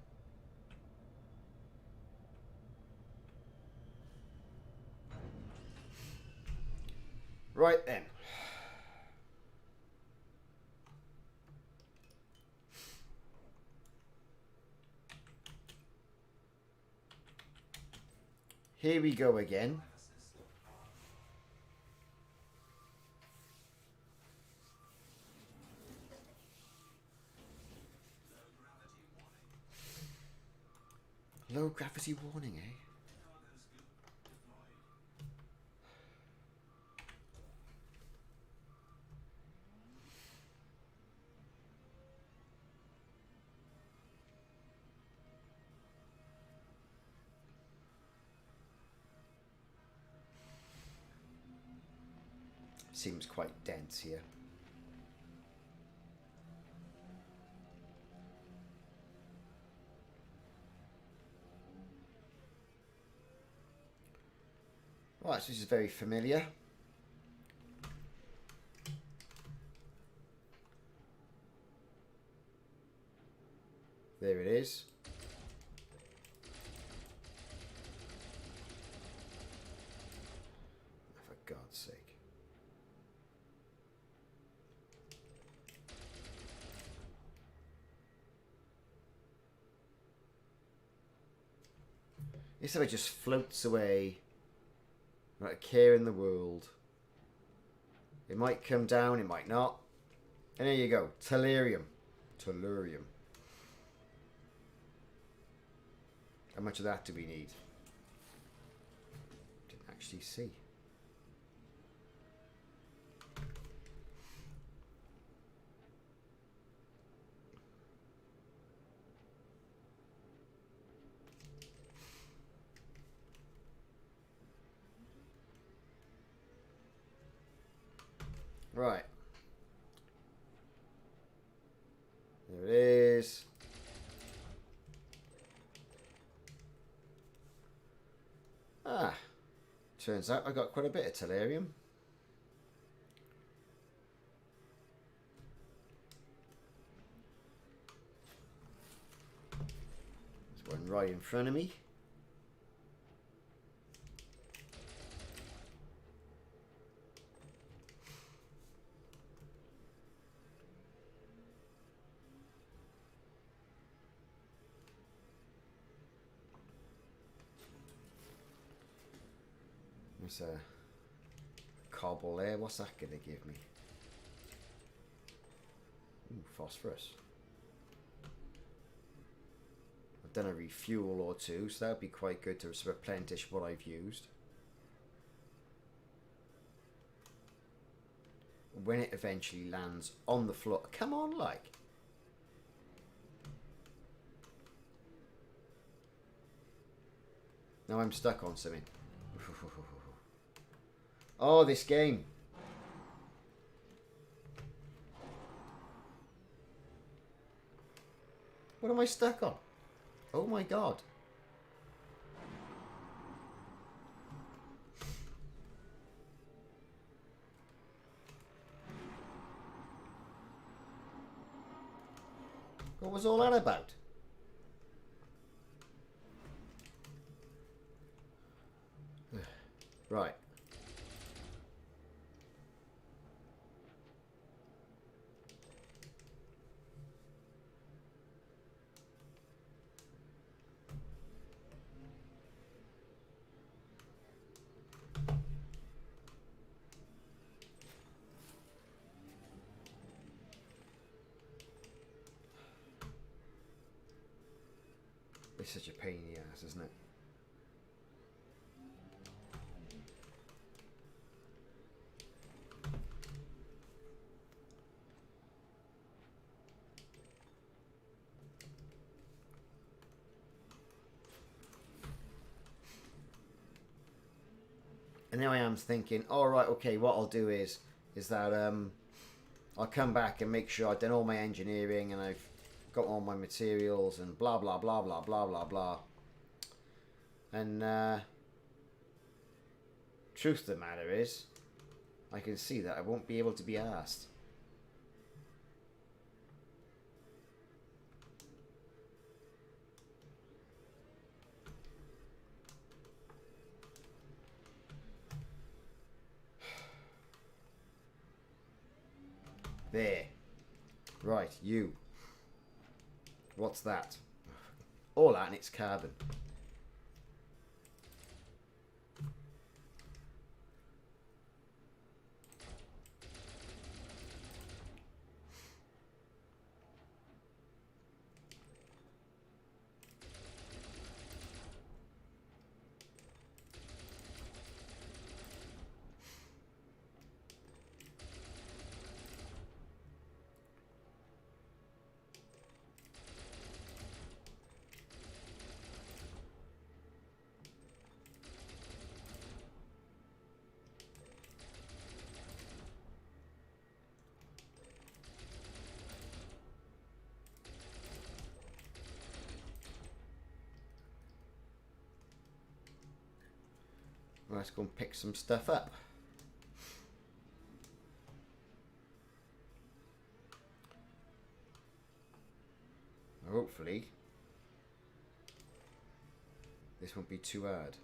Right then. Here we go again. Low gravity warning, eh? Seems quite dense here. Right, so this is very familiar. There it is. God's sake. This stuff just floats away. Not a care in the world. It might come down, it might not. And there you go. Tellurium. Tellurium. How much of that do we need? Didn't actually see. Right. There it is. Ah. Turns out I got quite a bit of tellurium. There's one right in front of me. There's a cobble there. What's that going to give me? Ooh, phosphorus. I've done a refuel or two, so that would be quite good to replenish what I've used. When it eventually lands on the floor. Come on, like. Now I'm stuck on something. Oh, this game. What am I stuck on? Oh my god. What was all that about? Right. It's such a pain in the ass, isn't it? And now I am thinking, all right, okay, what I'll do is that I'll come back and make sure I've done all my engineering and I've got all my materials and blah blah blah blah blah blah blah. And truth of the matter is, I can see that I won't be able to be asked. There. Right, you. What's that? All that and it's carbon. Let's go and pick some stuff up. Hopefully, this won't be too hard.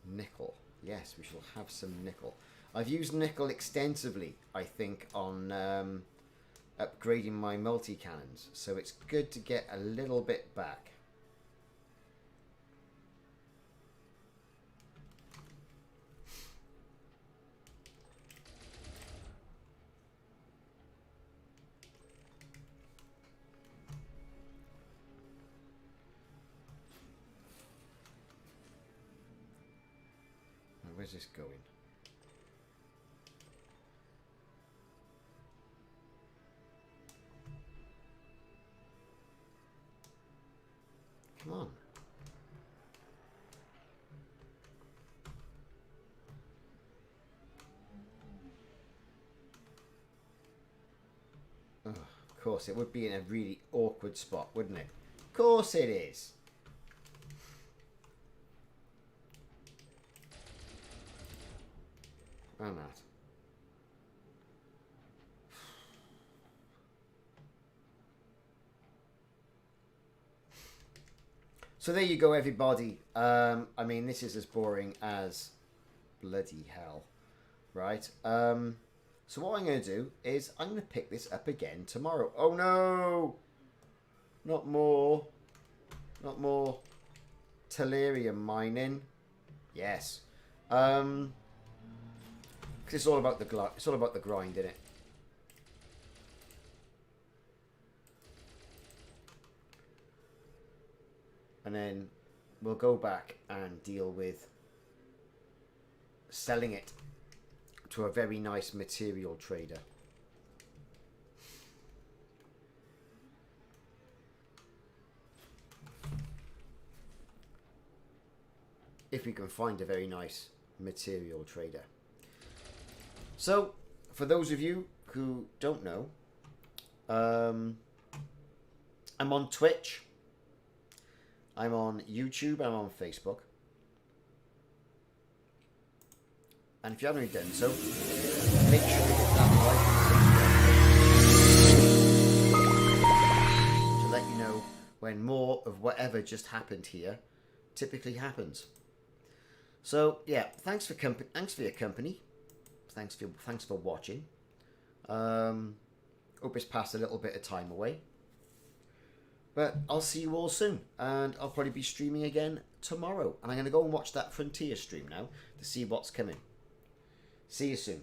Nickel. Yes, we shall have some nickel. I've used nickel extensively, I think, on upgrading my multi-cannons. So it's good to get a little bit back. Where's this going? Come on. Oh, of course, it would be in a really awkward spot, wouldn't it? Of course it is. Oh, Matt. So there you go, everybody. I mean, this is as boring as bloody hell, right? So what I'm going to do is I'm going to pick this up again tomorrow. Oh no! Not more. Not more tellurium mining. Yes. Because it's all about the grind, isn't it? And then we'll go back and deal with selling it to a very nice material trader. If we can find a very nice material trader. So, for those of you who don't know, I'm on Twitch, I'm on YouTube, I'm on Facebook. And if you haven't already done so, make sure you hit that like to let you know when more of whatever just happened here typically happens. So yeah, thanks for your company. Thanks for watching. Hope it's passed a little bit of time away. But I'll see you all soon, and I'll probably be streaming again tomorrow. And I'm going to go and watch that Frontier stream now to see what's coming. See you soon.